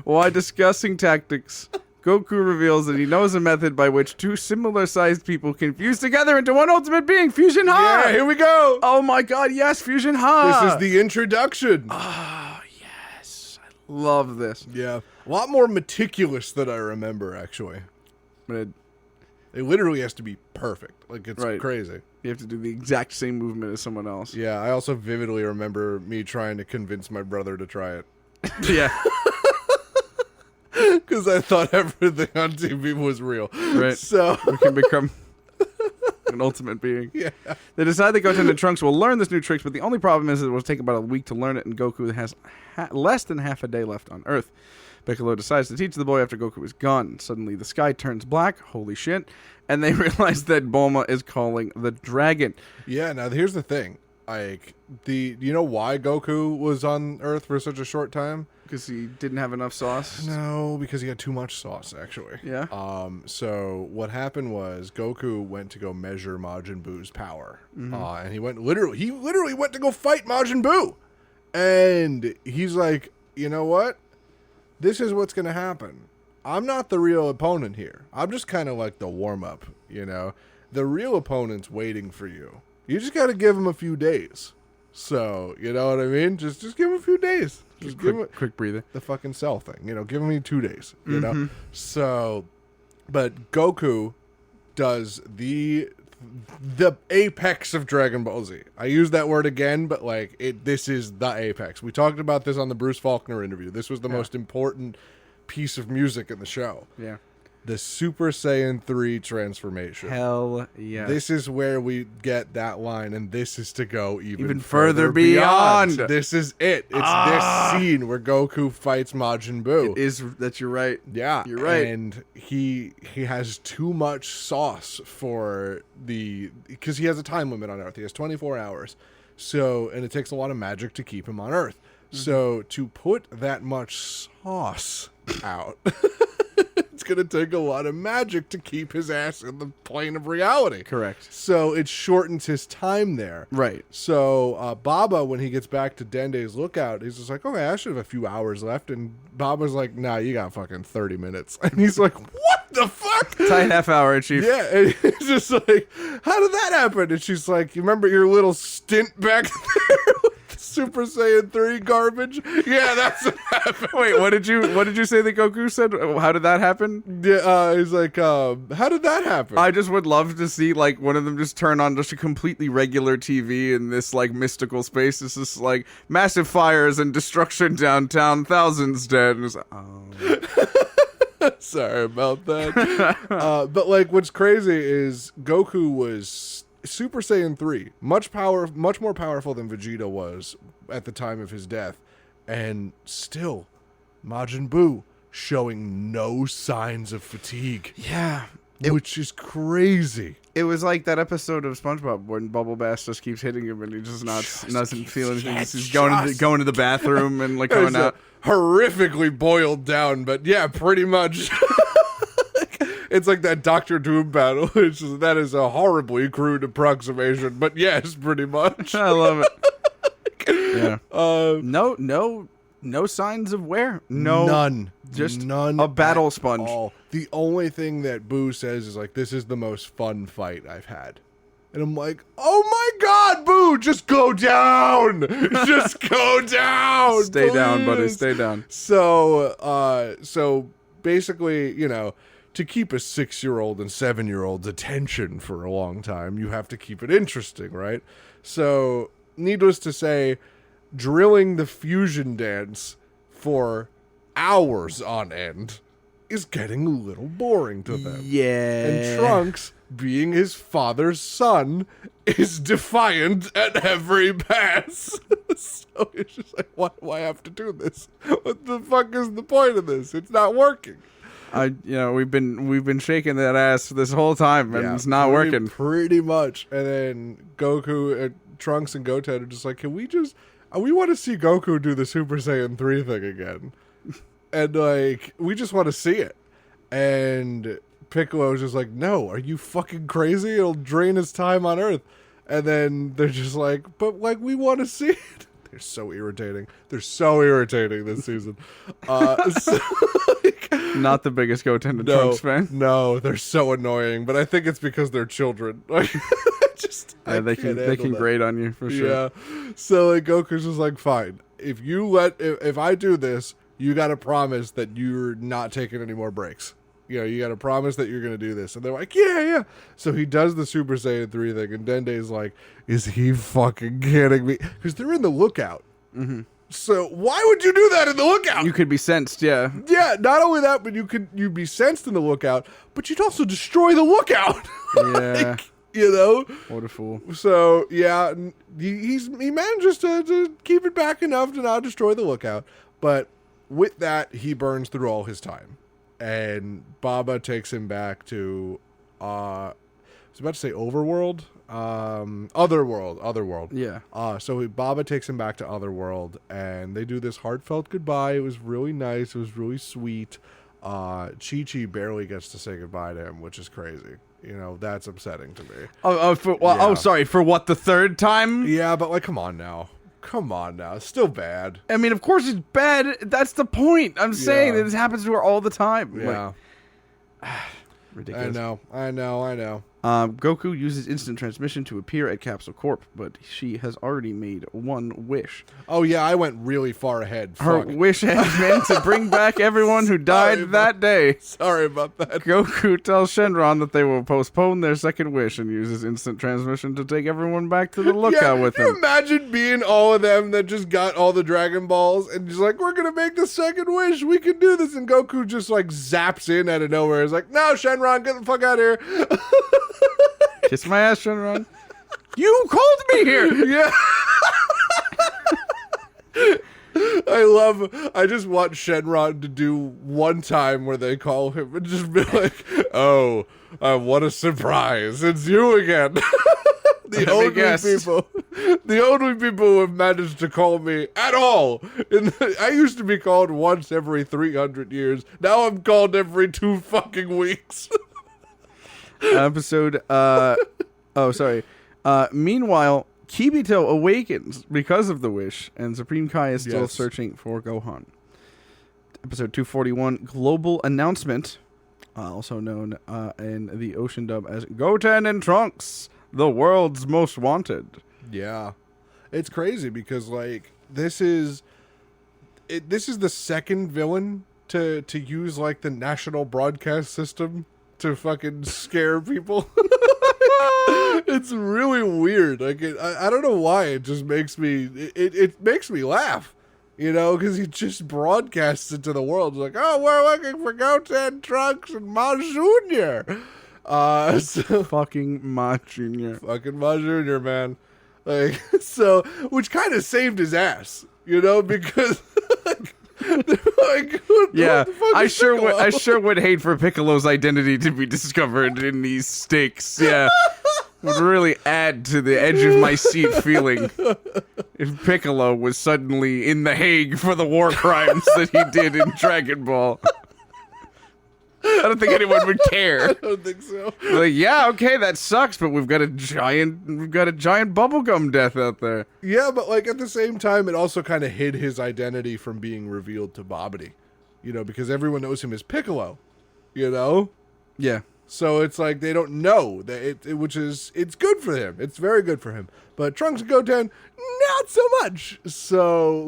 While discussing tactics, Goku reveals that he knows a method by which two similar-sized people can fuse together into one ultimate being, Fusion Ha! Yeah, here we go. Oh my God, yes, Fusion Ha! This is the introduction. Oh, yes. I love this. Yeah. A lot more meticulous than I remember, actually. But It literally has to be perfect. It's Right. crazy. you have to do the exact same movement as someone else. Yeah, I also vividly remember me trying to convince my brother to try it. Yeah. Because I thought everything on TV was real. Right. So, We can become an ultimate being. yeah. They decide that Goten and Trunks will learn this new trick, but the only problem is that it will take about a week to learn it, and Goku has less than half a day left on Earth. Piccolo decides to teach the boy after Goku is gone. Suddenly, the sky turns black. Holy shit. And they realize that Bulma is calling the dragon. Yeah, now here's the thing. You know why Goku was on Earth for such a short time? Because he didn't have enough sauce. No, because he had too much sauce, actually. Yeah. So what happened was Goku went to go measure Majin Buu's power, Mm-hmm. and he literally went to go fight Majin Buu, and he's like, you know what? This is what's gonna happen. I'm not the real opponent here. I'm just kind of like the warm up. You know, the real opponent's waiting for you. You just got to give him a few days. So, you know what I mean? Just give him a few days. Just give him Quick breather. the fucking cell thing. You know, give me 2 days. You know? So, but Goku does the apex of Dragon Ball Z. I use that word again, but this is the apex. We talked about this on the Bruce Faulkner interview. This was the most important piece of music in the show. Yeah. the Super Saiyan 3 transformation. Hell yeah. This is where we get that line, and this is to go even further beyond. This is it. It's this scene where Goku fights Majin Buu. It is that you're right. Yeah, you're right. And he has too much sauce for because he has a time limit on Earth. He has 24 hours. So, and it takes a lot of magic to keep him on Earth. So to put that much sauce out, it's going to take a lot of magic to keep his ass in the plane of reality. Correct. So it shortens his time there. Right. So Baba, when he gets back to Dende's lookout, he's just like, okay, I should have a few hours left. And Baba's like, nah, you got fucking 30 minutes. And he's like, what the fuck? Tight half hour, Chief. Yeah. And he's just like, how did that happen? And she's like, you remember your little stint back there? Super Saiyan 3 garbage? Yeah, that's what happened. Wait, what did you say that Goku said? How did that happen? Yeah, he's like, how did that happen? I just would love to see like one of them just turn on just a completely regular TV in this like mystical space. It's just like massive fires and destruction downtown, thousands dead. And it's like, oh. Sorry about that. But like, what's crazy is Goku was Super Saiyan 3, much more powerful than Vegeta was at the time of his death, and still Majin Buu showing no signs of fatigue. Yeah. Which is crazy. It was like that episode of SpongeBob when Bubble Bass just keeps hitting him and he just doesn't feel anything. He's going to the bathroom and like coming out. Horrifically boiled down, but yeah, pretty much. It's like that Doctor Doom battle. That is a horribly crude approximation, but yes, pretty much. I love it. Yeah. No signs of wear. No. None. Just none. A battle sponge. All. The only thing that Boo says is like, this is the most fun fight I've had. And I'm like, oh my God, Boo, just go down. Just go down. Stay please. down, buddy. Stay down. So basically, to keep a 6-year-old and 7-year-old's attention for a long time, you have to keep it interesting, right? So, needless to say, drilling the fusion dance for hours on end is getting a little boring to them. Yeah. And Trunks, being his father's son, is defiant at every pass. So it's just like, why have to do this? What the fuck is the point of this? It's not working. We've been shaking that ass this whole time, and it's not working. Pretty much. And then Goku, Trunks, and Goten are just like, can we just? We want to see Goku do the Super Saiyan 3 thing again, and like we just want to see it. And Piccolo's just like, no, are you fucking crazy? It'll drain his time on Earth. And then they're just like, but like we want to see it. They're so irritating. They're so irritating this season. Not the biggest Goten and Trunks fan. No, they're so annoying. But I think it's because they're children. They can grate on you for sure. Yeah. So like Goku's just like, fine. If I do this, you got to promise that you're not taking any more breaks. You got to promise that you're going to do this. And they're like, yeah. So he does the Super Saiyan 3 thing, and Dende's like, is he fucking kidding me? Because they're in the lookout. Mm-hmm. So why would you do that in the lookout? You could be sensed, yeah. Yeah, not only that, but you'd be sensed in the lookout, but you'd also destroy the lookout. Yeah. What a fool. So, yeah, he manages to keep it back enough to not destroy the lookout. But with that, he burns through all his time. And Baba takes him back to, I was about to say Overworld, Otherworld. Yeah. So Baba takes him back to Otherworld, and they do this heartfelt goodbye. It was really nice. It was really sweet. Chi-Chi barely gets to say goodbye to him, which is crazy. That's upsetting to me. Sorry, for what, the third time? Yeah, but like, come on now. It's still bad. I mean, of course it's bad. That's the point. I'm saying that this happens to her all the time. Yeah. Ridiculous. I know. Goku uses instant transmission to appear at Capsule Corp, but she has already made one wish. Oh, yeah, I went really far ahead. Her Fuck. wish has been to bring back everyone who died that day. Sorry about that. Goku tells Shenron that they will postpone their second wish and uses instant transmission to take everyone back to the lookout with can you him. imagine being all of them that just got all the Dragon Balls and just like, we're going to make the second wish. We can do this. And Goku just like zaps in out of nowhere. He's like, no, Shenron, get the fuck out of here. Kiss my ass, Shenron. You called me here. Yeah. I just want Shenron to do one time where they call him and just be like, oh, what a surprise. It's you again. The only people who have managed to call me at all. I used to be called once every 300 years. Now I'm called every 2 fucking weeks. Meanwhile, Kibito awakens because of the wish, and Supreme Kai is still searching for Gohan. Episode 241, Global Announcement, also known in the Ocean dub as Goten and Trunks, the world's most wanted. Yeah. It's crazy because, like, this is the second villain to use, like, the national broadcast system to fucking scare people. It's really weird. Like, I don't know why. It just makes me... It makes me laugh. You know, because he just broadcasts it to the world. It's like, oh, we're looking for Goten, Trunks, and Ma Jr. Fucking Ma Jr. Fucking Ma Jr., man. Like, so, which kind of saved his ass, you know, because... Yeah, I sure would hate for Piccolo's identity to be discovered in these stakes. Yeah, would really add to the edge of my seat feeling if Piccolo was suddenly in The Hague for the war crimes that he did in Dragon Ball. I don't think anyone would care. I don't think so. Like, yeah, okay, that sucks, but we've got a giant bubblegum death out there. Yeah, but like at the same time, it also kind of hid his identity from being revealed to Babidi, you know, because everyone knows him as Piccolo, you know. Yeah. So it's like they don't know that it's good for him. It's very good for him. But Trunks and Goten, not so much. So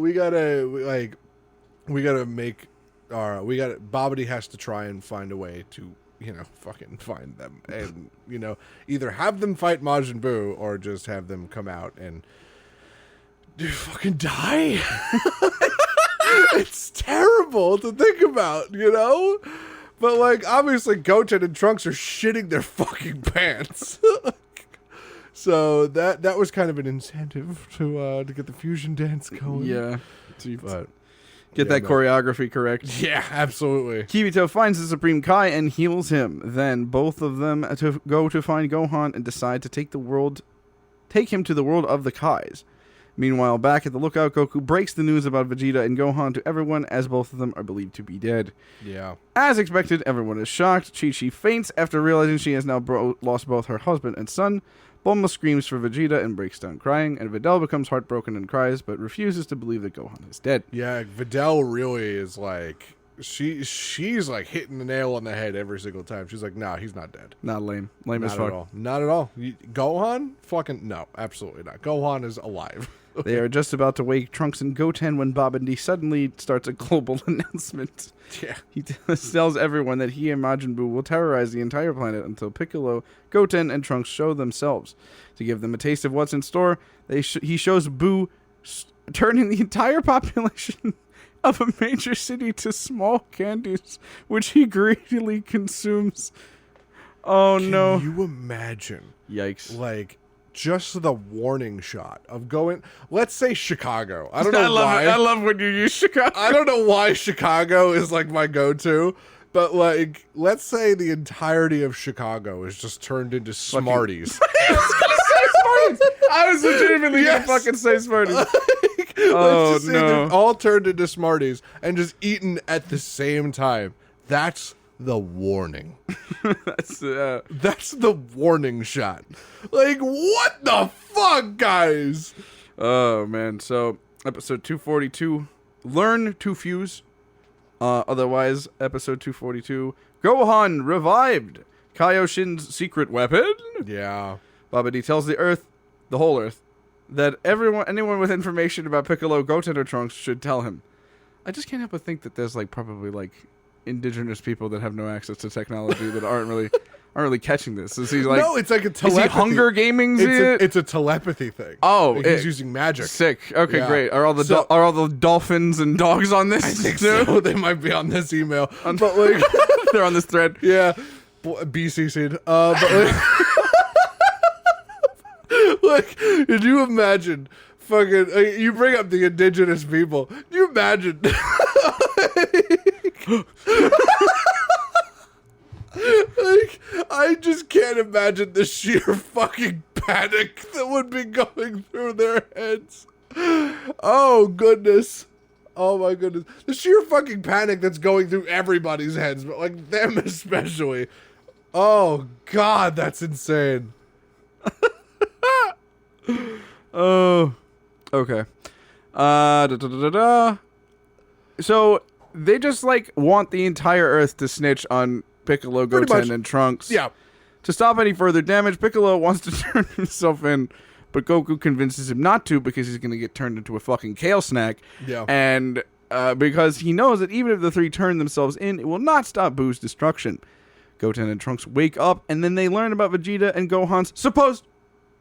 Babidi has to try and find a way to, you know, fucking find them and, you know, either have them fight Majin Buu or just have them come out and fucking die. It's terrible to think about, you know? But, like, obviously Goten and Trunks are shitting their fucking pants. So that was kind of an incentive to get the fusion dance going. Yeah. But... Get that choreography correct. Yeah, absolutely. Kibito finds the Supreme Kai and heals him. Then both of them go to find Gohan and decide to take him to the world of the Kais. Meanwhile, back at the lookout, Goku breaks the news about Vegeta and Gohan to everyone as both of them are believed to be dead. Yeah. As expected, everyone is shocked. Chi-Chi faints after realizing she has now lost both her husband and son. Bulma screams for Vegeta and breaks down crying, and Videl becomes heartbroken and cries, but refuses to believe that Gohan is dead. Yeah, Videl really is like, she's like hitting the nail on the head every single time. She's like, nah, he's not dead. Not lame. Lame as fuck. Not at all. Gohan? Fucking, no, absolutely not. Gohan is alive. They are just about to wake Trunks and Goten when Babidi suddenly starts a global announcement. Yeah. He tells everyone that he and Majin Buu will terrorize the entire planet until Piccolo, Goten, and Trunks show themselves. To give them a taste of what's in store, he shows Buu turning the entire population of a major city to small candies, which he greedily consumes. Oh, no. Can you imagine? Yikes. Like... just the warning shot of going, let's say Chicago. I don't know why. I love when you use Chicago. I don't know why Chicago is like my go-to, but like, let's say the entirety of Chicago is just turned into Smarties. I was gonna say Smarties. I was legitimately gonna fucking say Smarties. Let's just say they're all turned into Smarties and just eaten at the same time. That's the warning. That's the warning shot. Like, what the fuck, guys? Oh, man. So, episode 242, Learn to Fuse. Otherwise, episode 242, Gohan Revived. Kaioshin's secret weapon. Yeah. Babidi tells the whole Earth, that anyone with information about Piccolo, Goten, or Trunks should tell him. I just can't help but think that there's probably indigenous people that have no access to technology that aren't really catching this. Is he no, it's like a telepathy. Is he Hunger Gaming? It's a telepathy thing. Oh, he's using magic. Sick. Okay, Yeah. great. Are all the dolphins and dogs on this? I think so. They might be on this email, but they're on this thread. Yeah, BCC'd. But could you imagine? Fucking, you bring up the indigenous people. Can you imagine? I just can't imagine the sheer fucking panic that would be going through their heads. Oh, goodness. Oh, my goodness. The sheer fucking panic that's going through everybody's heads, but, them especially. Oh, God, that's insane. Oh, okay. So they just want the entire Earth to snitch on Piccolo, Pretty Goten, much. and Trunks. Yeah. To stop any further damage, Piccolo wants to turn himself in, but Goku convinces him not to because he's going to get turned into a fucking kale snack. Yeah. And because he knows that even if the three turn themselves in, it will not stop Buu's destruction. Goten and Trunks wake up, and then they learn about Vegeta and Gohan's supposed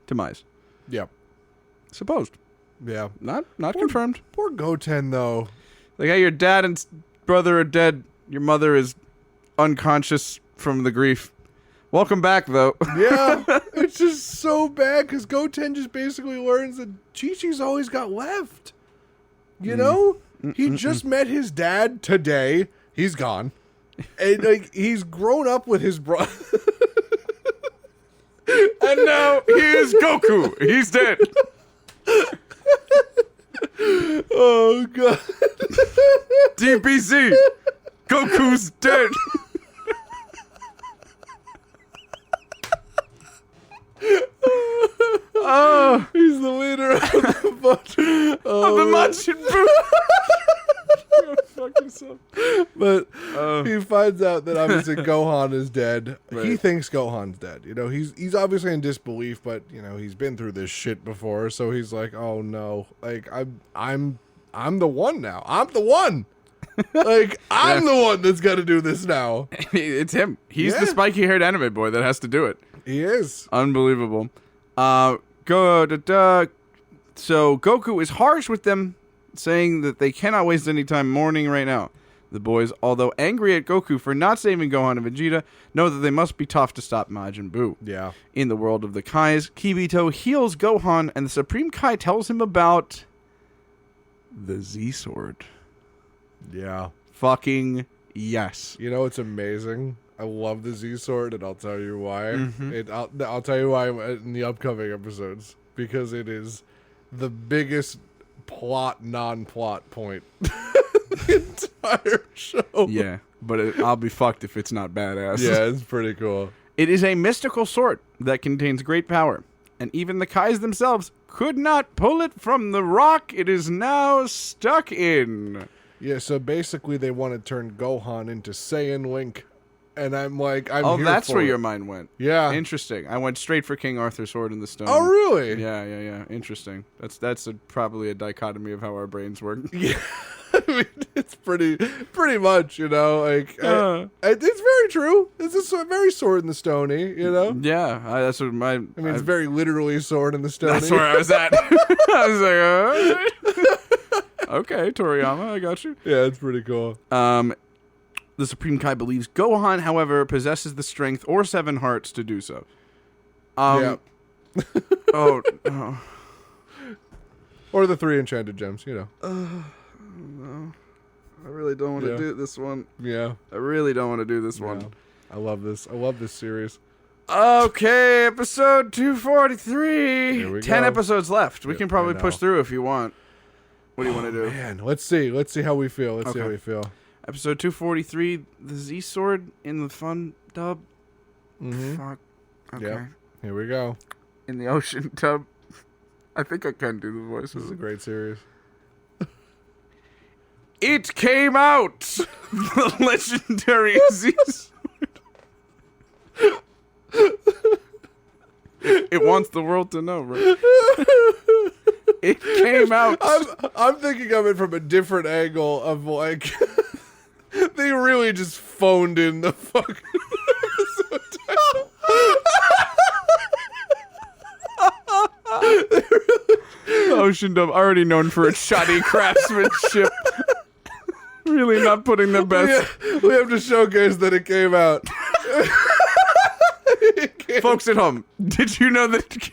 demise. Yeah. Supposed. Yeah. Not confirmed. Poor Goten, though. Hey, your dad and brother are dead. Your mother is unconscious from the grief. Welcome back, though. Yeah. It's just so bad because Goten just basically learns that Chi-Chi's all he's got left. You know? He just met his dad today. He's gone. And, he's grown up with his brother. And now he is Goku. He's dead. Oh, God. DBZ. Goku's dead. Oh, He's the leader of the bunch. of the Majin Buu. Fuck yourself. But he finds out that obviously Gohan is dead. Right. He thinks Gohan's dead. He's obviously in disbelief, but he's been through this shit before, so he's like, "Oh no, I'm the one now. I'm the one. I'm the one that's got to do this now." It's him. He's the Yeah. spiky-haired anime boy that has to do it. He is. Unbelievable. So Goku is harsh with them, saying that they cannot waste any time mourning right now. The boys, although angry at Goku for not saving Gohan and Vegeta, know that they must be tough to stop Majin Buu. Yeah. In the world of the Kais, Kibito heals Gohan, and the Supreme Kai tells him about the Z-Sword. Yeah. Fucking yes. It's amazing. I love the Z sword, and I'll tell you why. I'll tell you why in the upcoming episodes, because it is the biggest non-plot point the entire show. Yeah, but I'll be fucked if it's not badass. Yeah, it's pretty cool. It is a mystical sword that contains great power, and even the Kais themselves could not pull it from the rock it is now stuck in. Yeah, so basically they want to turn Gohan into Saiyan Link, and I'm like, Oh, here that's for where it. your mind went. Yeah. Interesting. I went straight for King Arthur's Sword in the Stone. Oh, really? Yeah. Interesting. That's probably a dichotomy of how our brains work. Yeah. I mean, it's pretty much, it's very true. It's a very sword in the stony, Yeah, that's what my. it's very literally sword in the stony. That's where I was at. I was like, okay, Toriyama, I got you. Yeah, it's pretty cool. The Supreme Kai believes Gohan, however, possesses the strength or 7 hearts to do so. Yeah. Oh. Or the 3 enchanted gems, No. I really don't want to do this one. Yeah. I really don't want to do this one. Yeah. I love this. I love this series. Okay, episode 243. Here we 10 go. episodes left. We Yeah, can probably I push know. through if you want. What do you want to do? Man, let's see. Let's see how we feel. Let's see how Okay. we feel. Episode 243, the Z-Sword in the fun dub. Mm-hmm. Fuck. Okay. Yep. Here we go. In the ocean dub. I think I can do the This is voices. a great series. It came out! The legendary Z-Sword. It wants the world to know, bro. It came out. I'm thinking of it from a different angle of like they really just phoned in the fucking episode title. Ocean Dub, already known for its shoddy craftsmanship. Really not putting the best. We have to showcase that it came out. Folks at home, did you know that?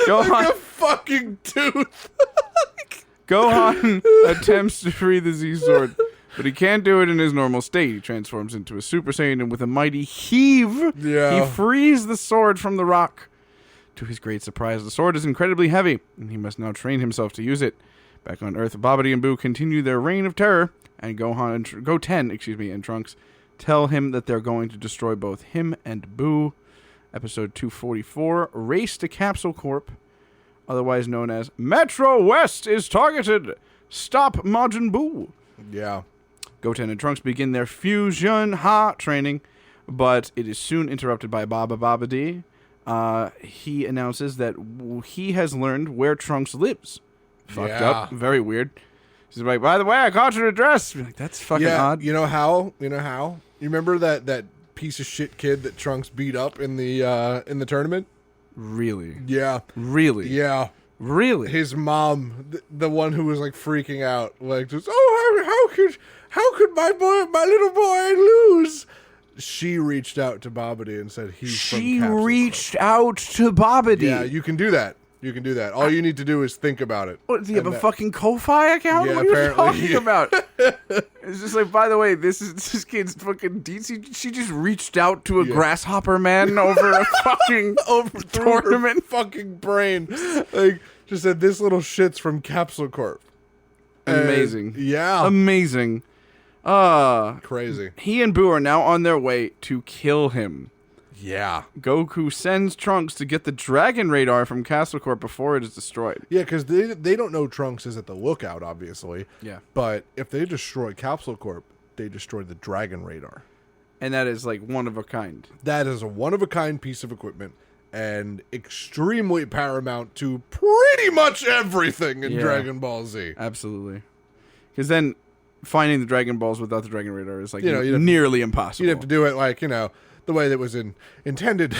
Like a fucking tooth. Gohan attempts to free the Z-Sword, but he can't do it in his normal state. He transforms into a Super Saiyan, and with a mighty heave, Yeah. he frees the sword from the rock. To his great surprise, the sword is incredibly heavy, and he must now train himself to use it. Back on Earth, Babidi and Buu continue their reign of terror, and Goten, and Trunks tell him that they're going to destroy both him and Buu. Episode 244, Race to Capsule Corp, otherwise known as Metro West is targeted. Stop Majin Buu. Yeah. Goten and Trunks begin their Fusion Ha training, but it is soon interrupted by Babidi. He announces that he has learned where Trunks lives. Fucked up. Very weird. He's like, by the way, I caught your address. Like, that's fucking odd. You know how? You remember that piece of shit kid that Trunks beat up in the tournament? Really? Yeah. Really? Yeah. Really? His mom, the one who was like freaking out, like just, how could my little boy lose? She reached out to Babidi and said he's from Capsule Corp. She reached out to Babidi. Yeah, you can do that. You can do that. All you need to do is think about it. What, does he have a fucking Ko-Fi account? Yeah, what are you apparently, talking about? It's just like, by the way, this kid's fucking DC. She just reached out to a grasshopper man over a fucking tournament. Fucking brain. Like, just said, this little shit's from Capsule Corp. Amazing. Yeah. Amazing. Crazy. He and Buu are now on their way to kill him. Yeah. Goku sends Trunks to get the Dragon Radar from Castle Corp before it is destroyed. Yeah, because they don't know Trunks is at the lookout, obviously. Yeah. But if they destroy Capsule Corp, they destroy the Dragon Radar. And that is like one of a kind. That is a one-of-a-kind piece of equipment and extremely paramount to pretty much everything in Dragon Ball Z. Absolutely. Because then finding the Dragon Balls without the Dragon Radar is like nearly impossible. You'd have to do it like, the way that was intended.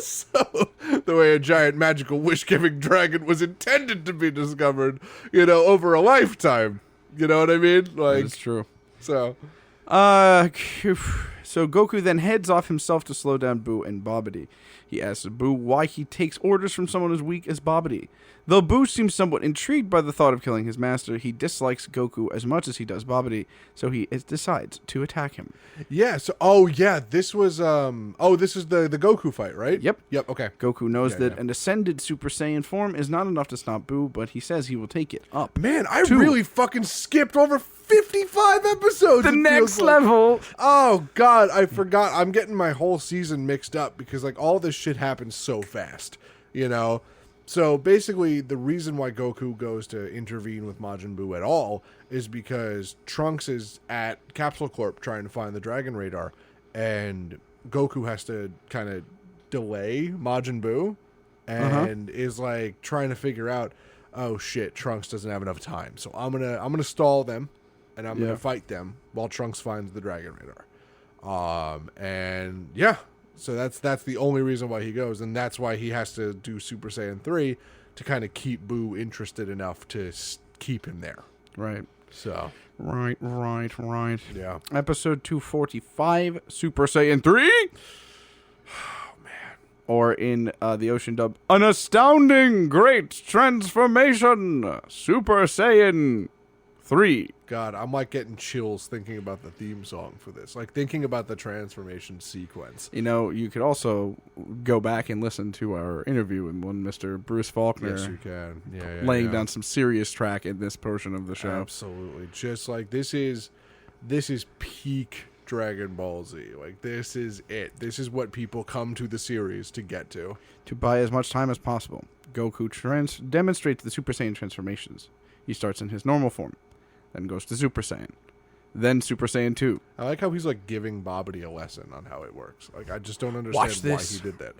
So, the way a giant magical wish-giving dragon was intended to be discovered, over a lifetime. You know what I mean? Like, that's true. So Goku then heads off himself to slow down Buu and Babidi. He asks Buu why he takes orders from someone as weak as Babidi. Though Buu seems somewhat intrigued by the thought of killing his master, he dislikes Goku as much as he does Babidi, so he decides to attack him. Yeah, this was this is the Goku fight, right? Yep, okay. Goku knows that an ascended Super Saiyan form is not enough to stop Buu, but he says he will take it up. Man, I really fucking skipped over 55 episodes. The next level. Oh god, I forgot. I'm getting my whole season mixed up because like all this shit happens so fast, So basically, the reason why Goku goes to intervene with Majin Buu at all is because Trunks is at Capsule Corp trying to find the Dragon Radar, and Goku has to kind of delay Majin Buu, and is like trying to figure out, oh shit, Trunks doesn't have enough time, so I'm gonna stall them, and I'm gonna fight them while Trunks finds the Dragon Radar, So that's the only reason why he goes, and that's why he has to do Super Saiyan 3 to kind of keep Buu interested enough to keep him there. Right. So. Right. Yeah. Episode 245, Super Saiyan 3? Oh, man. Or in the Ocean dub, an astounding great transformation, Super Saiyan 3. God, I'm like getting chills thinking about the theme song for this. Like thinking about the transformation sequence. You could also go back and listen to our interview with one Mr. Bruce Faulkner. Yes, you can. Yeah, laying down some serious track in this portion of the show. Absolutely. Just like this is peak Dragon Ball Z. Like this is it. This is what people come to the series to get to. To buy as much time as possible, Goku demonstrates the Super Saiyan transformations. He starts in his normal form, then goes to Super Saiyan, then Super Saiyan 2. I like how he's like giving Babidi a lesson on how it works. Like, I just don't understand Watch why this. he did that.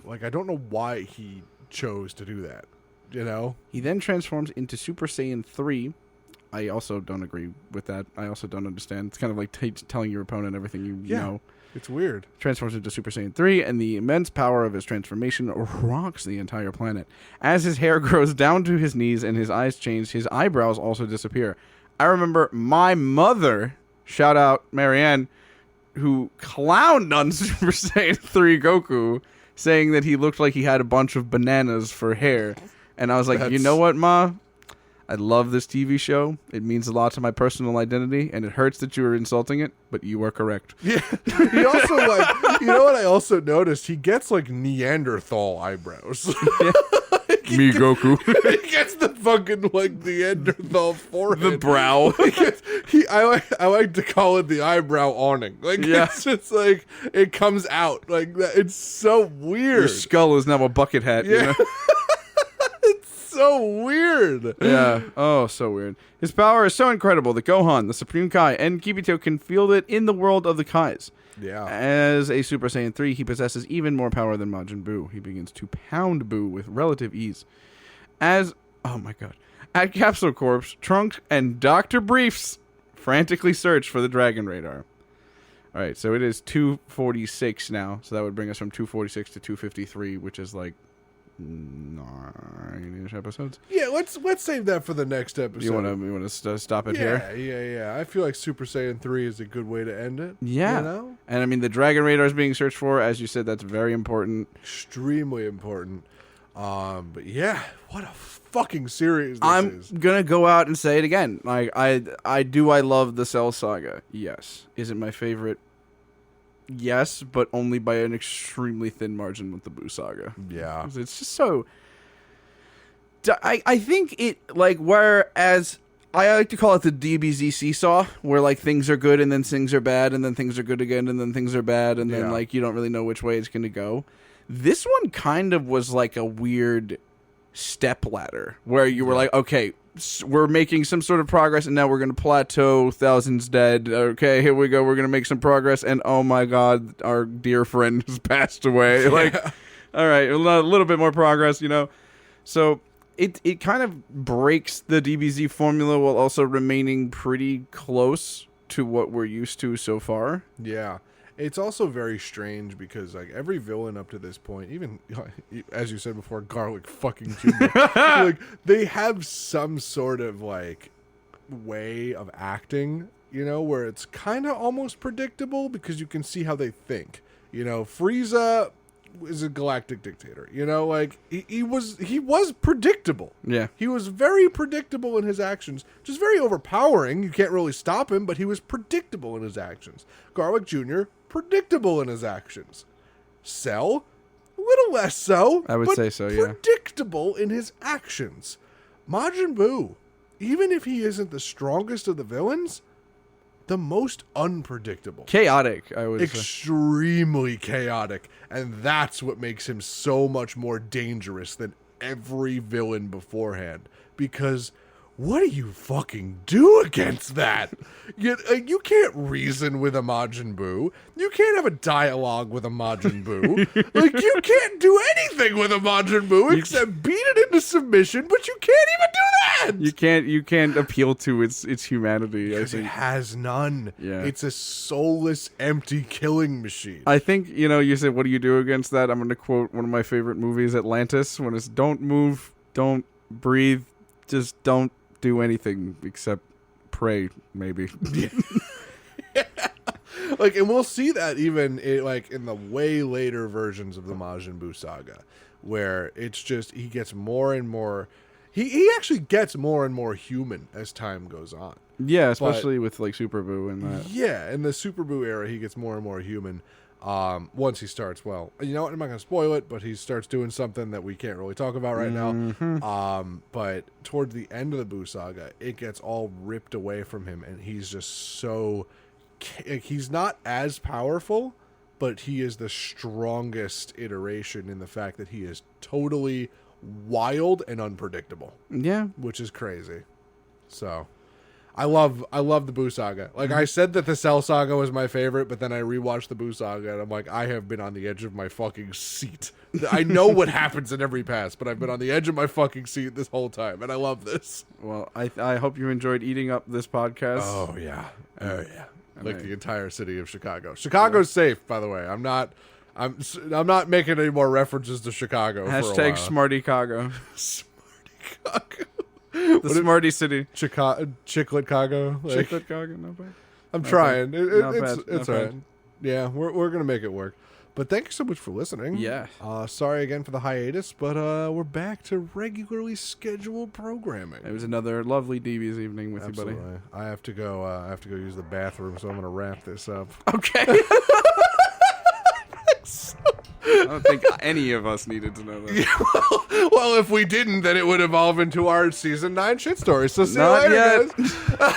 Like, I don't know why he chose to do that. You know? He then transforms into Super Saiyan 3. I also don't agree with that. I also don't understand. It's kind of like telling your opponent everything you know. It's weird. Transforms into Super Saiyan 3, and the immense power of his transformation rocks the entire planet. As his hair grows down to his knees and his eyes change, his eyebrows also disappear. I remember my mother, shout out Marianne, who clowned on Super Saiyan 3 Goku, saying that he looked like he had a bunch of bananas for hair. And I was like, you know what, Ma? I love this TV show. It means a lot to my personal identity, and it hurts that you are insulting it, but you are correct. Yeah. He also, like, you know what I also noticed? He gets, like, Neanderthal eyebrows. Me, Goku. He gets the fucking, like, Neanderthal forehead. The brow. I like to call it the eyebrow awning. Like, it's just, like, it comes out. Like, that. It's so weird. Your skull is now a bucket hat. Yeah. You know? So weird. Yeah. Oh, so weird. His power is so incredible that Gohan, the Supreme Kai, and Kibito can field it in the world of the Kais. Yeah. As a Super Saiyan 3, he possesses even more power than Majin Buu. He begins to pound Buu with relative ease. Oh my god. At Capsule Corps, Trunks and Dr. Briefs frantically search for the Dragon Radar. Alright, so it is 246 now. So that would bring us from 246 to 253, which is like 9-ish episodes. Yeah, let's save that for the next episode. You want to stop it here? Yeah. I feel like Super Saiyan 3 is a good way to end it. Yeah. You know? And I mean, the Dragon Radar is being searched for. As you said, that's very important. Extremely important. But yeah, what a fucking series this I'm is. gonna go out and say it again. Like I love the Cell Saga. Yes. Is it my favorite? Yes, but only by an extremely thin margin with the Buu Saga. Yeah. It's just so... I think it, like, whereas... I like to call it the DBZ seesaw, where, like, things are good and then things are bad and then things are good again and then things are bad and then, like, you don't really know which way it's going to go. This one kind of was like a weird step ladder, where you were like, okay, we're making some sort of progress, and now we're going to plateau. Thousands dead. Okay, here we go. We're going to make some progress, and oh my god, our dear friend has passed away. Yeah. Like, all right, a little bit more progress, you know. So it kind of breaks the DBZ formula while also remaining pretty close to what we're used to so far. Yeah. It's also very strange because, like, every villain up to this point, even, as you said before, Garlic fucking Jr., like, they have some sort of, like, way of acting, you know, where it's kind of almost predictable because you can see how they think. You know, Frieza is a galactic dictator, you know, like, he was predictable. Yeah. He was very predictable in his actions, just very overpowering. You can't really stop him, but he was predictable in his actions. Garlic Jr., predictable in his actions. Cell, a little less so. I would but say so, yeah. Predictable in his actions. Majin Buu, even if he isn't the strongest of the villains, the most unpredictable. Chaotic, I would say. Extremely chaotic. And that's what makes him so much more dangerous than every villain beforehand. Because what do you fucking do against that? You can't reason with a Majin Buu. You can't have a dialogue with a Majin Buu. Like, you can't do anything with a Majin Buu except beat it into submission, but you can't even do that! You can't appeal to its humanity, I Because it think. has none. Yeah. It's a soulless, empty killing machine. I think, you said, what do you do against that? I'm going to quote one of my favorite movies, Atlantis, when it's don't move, don't breathe, just don't do anything except pray, maybe. Yeah. Like, and we'll see that even in the way later versions of the Majin Buu saga, where it's just he gets more and more. He actually gets more and more human as time goes on. Yeah, especially with like Super Buu and that. Yeah, in the Super Buu era, he gets more and more human. Once he starts, well, you know what, I'm not going to spoil it, but he starts doing something that we can't really talk about right now. But towards the end of the Buu saga, it gets all ripped away from him, and he's just so... He's not as powerful, but he is the strongest iteration in the fact that he is totally wild and unpredictable. Yeah. Which is crazy. So... I love the Buu saga. Like I said that the Cell saga was my favorite, but then I rewatched the Buu saga and I'm like, I have been on the edge of my fucking seat. I know what happens in every pass, but I've been on the edge of my fucking seat this whole time, and I love this. Well, I hope you enjoyed eating up this podcast. Oh yeah, like the entire city of Chicago. Chicago's safe, by the way. I'm not making any more references to Chicago. Hashtag Smarty-Cago. Smarty-Cago. The Smarty City. Chiclet-Cago. Like, Chiclet-Cago, not bad. I'm trying. Not bad. It's all right. Yeah, we're gonna make it work. But thank you so much for listening. Yeah. Sorry again for the hiatus, but we're back to regularly scheduled programming. It was another lovely DB's evening with Absolutely. you, buddy. I have to go use the bathroom, so I'm gonna wrap this up. Okay. I don't think any of us needed to know that. Yeah, well, if we didn't, then it would evolve into our season 9 shit story. So see you Not later, yet. guys.